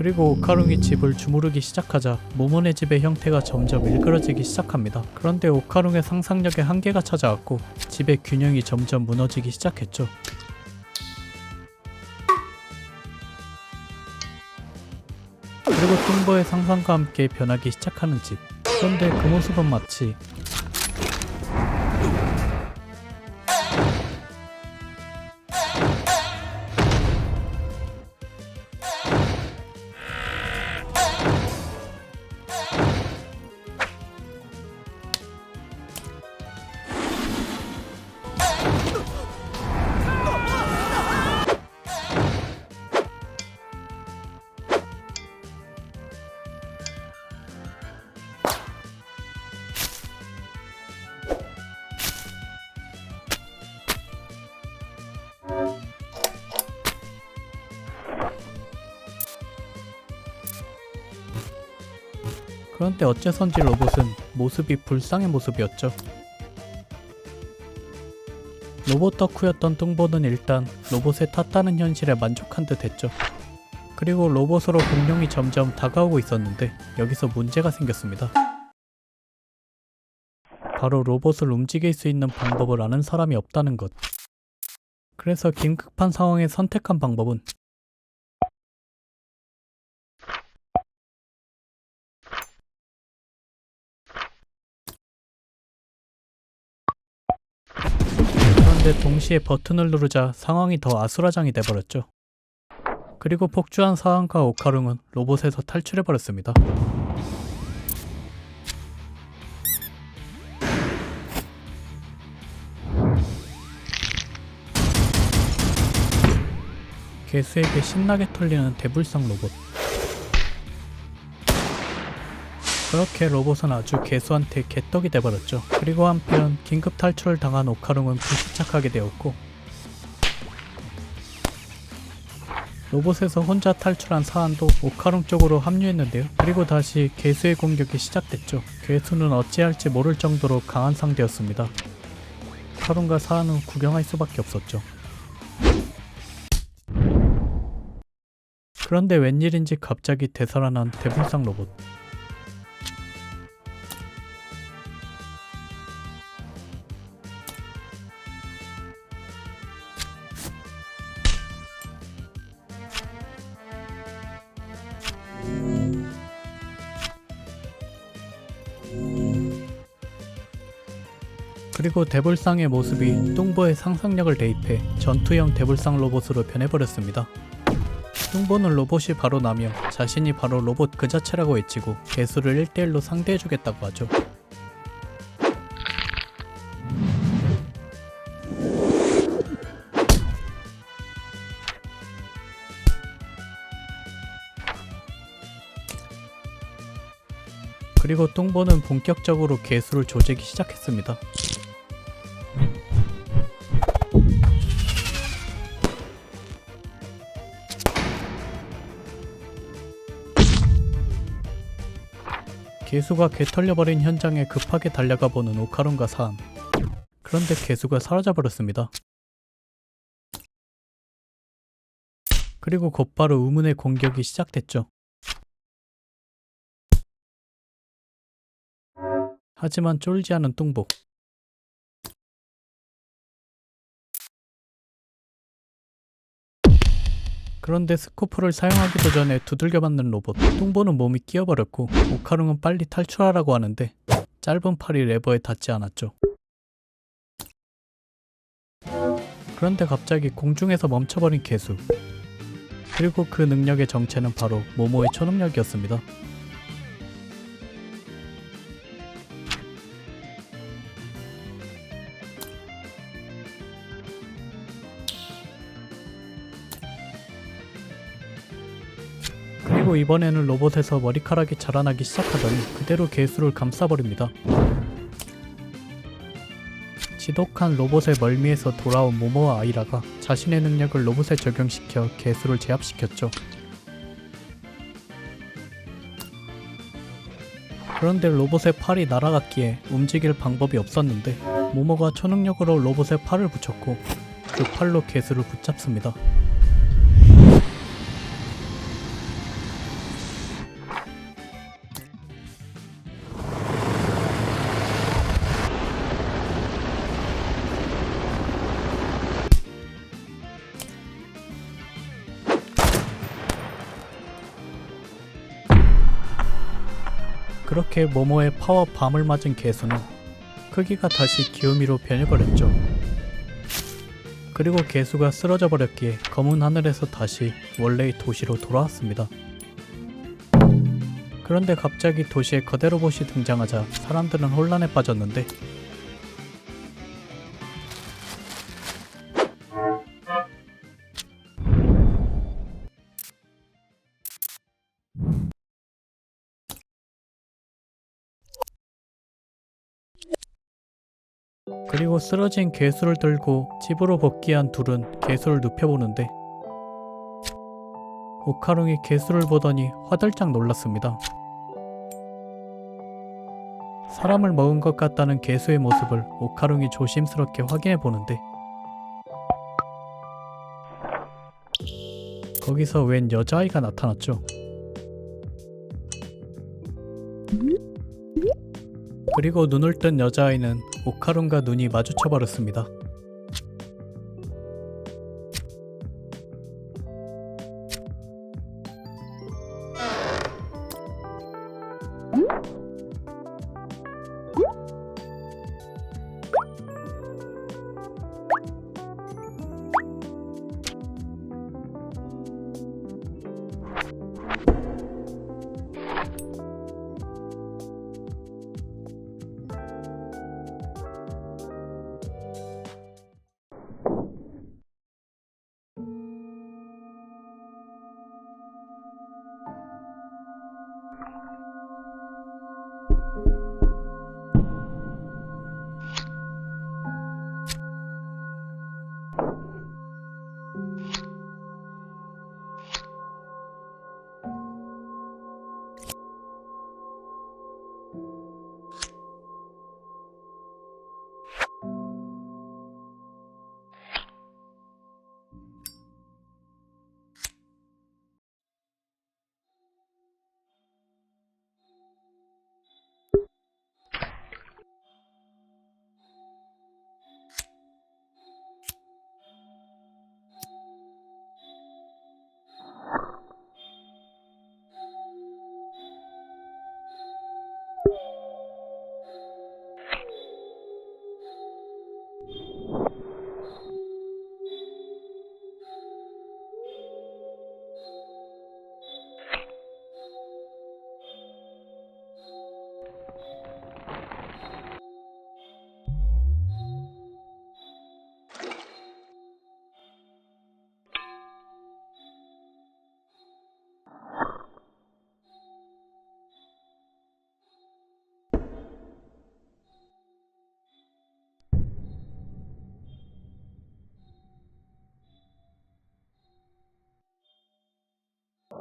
그리고 오카룽이 집을 주무르기 시작하자 모모네 집의 형태가 점점 일그러지기 시작합니다. 그런데 오카룽의 상상력에 한계가 찾아왔고 집의 균형이 점점 무너지기 시작했죠. 그리고 뚱보의 상상과 함께 변하기 시작하는 집. 그런데 그 모습은 마치 그런데 어째선지 로봇은 모습이 불쌍의 모습이었죠. 로봇 덕후였던 뚱보는 일단 로봇에 탔다는 현실에 만족한 듯 했죠. 그리고 로봇으로 공룡이 점점 다가오고 있었는데 여기서 문제가 생겼습니다. 바로 로봇을 움직일 수 있는 방법을 아는 사람이 없다는 것. 그래서 긴급한 상황에 선택한 방법은 그런데 동시에 버튼을 누르자 상황이 더 아수라장이 돼버렸죠. 그리고 폭주한 사안과 오카룽은 로봇에서 탈출해버렸습니다. 개수에게 신나게 털리는 대불상 로봇. 그렇게 로봇은 아주 개수한테 개떡이 돼버렸죠. 그리고 한편 긴급 탈출을 당한 오카룽은 불시착하게 되었고 로봇에서 혼자 탈출한 사안도 오카룽 쪽으로 합류했는데요. 그리고 다시 개수의 공격이 시작됐죠. 개수는 어찌할지 모를 정도로 강한 상대였습니다. 오카룽과 사안은 구경할 수밖에 없었죠. 그런데 웬일인지 갑자기 되살아난 대불상 로봇. 그리고 대불상의 모습이 뚱보의 상상력을 대입해 전투형 대불상 로봇으로 변해버렸습니다. 뚱보는 로봇이 바로 나며 자신이 바로 로봇 그 자체라고 외치고 개수를 1대1로 상대해주겠다고 하죠. 그리고 뚱보는 본격적으로 개수를 조지기 시작했습니다. 개수가 개털려버린 현장에 급하게 달려가 보는 오카론과 사암. 그런데 개수가 사라져버렸습니다. 그리고 곧바로 우문의 공격이 시작됐죠. 하지만 쫄지 않은 뚱보. 그런데 스코프를 사용하기도 전에 두들겨 맞는 로봇. 뚱보는 몸이 끼어버렸고 오카룽은 빨리 탈출하라고 하는데 짧은 팔이 레버에 닿지 않았죠. 그런데 갑자기 공중에서 멈춰버린 개수. 그리고 그 능력의 정체는 바로 모모의 초능력이었습니다. 그리고 이번에는 로봇에서 머리카락이 자라나기 시작하더니 그대로 개수를 감싸버립니다. 지독한 로봇의 멀미에서 돌아온 모모와 아이라가 자신의 능력을 로봇에 적용시켜 개수를 제압시켰죠. 그런데 로봇의 팔이 날아갔기에 움직일 방법이 없었는데 모모가 초능력으로 로봇에 팔을 붙였고 그 팔로 개수를 붙잡습니다. 그렇게 모모의 파워 밤을 맞은 개수는 크기가 다시 기요미로 변해버렸죠. 그리고 개수가 쓰러져 버렸기에 검은 하늘에서 다시 원래의 도시로 돌아왔습니다. 그런데 갑자기 도시에 거대 로봇이 등장하자 사람들은 혼란에 빠졌는데 그리고 쓰러진 개수를 들고 집으로 복귀한 둘은 개수를 눕혀보는데 오카룽이 개수를 보더니 화들짝 놀랐습니다. 사람을 먹은 것 같다는 개수의 모습을 오카룽이 조심스럽게 확인해 보는데 거기서 웬 여자아이가 나타났죠. 그리고 눈을 뜬 여자아이는 오카룬과 눈이 마주쳐버렸습니다.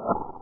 だ。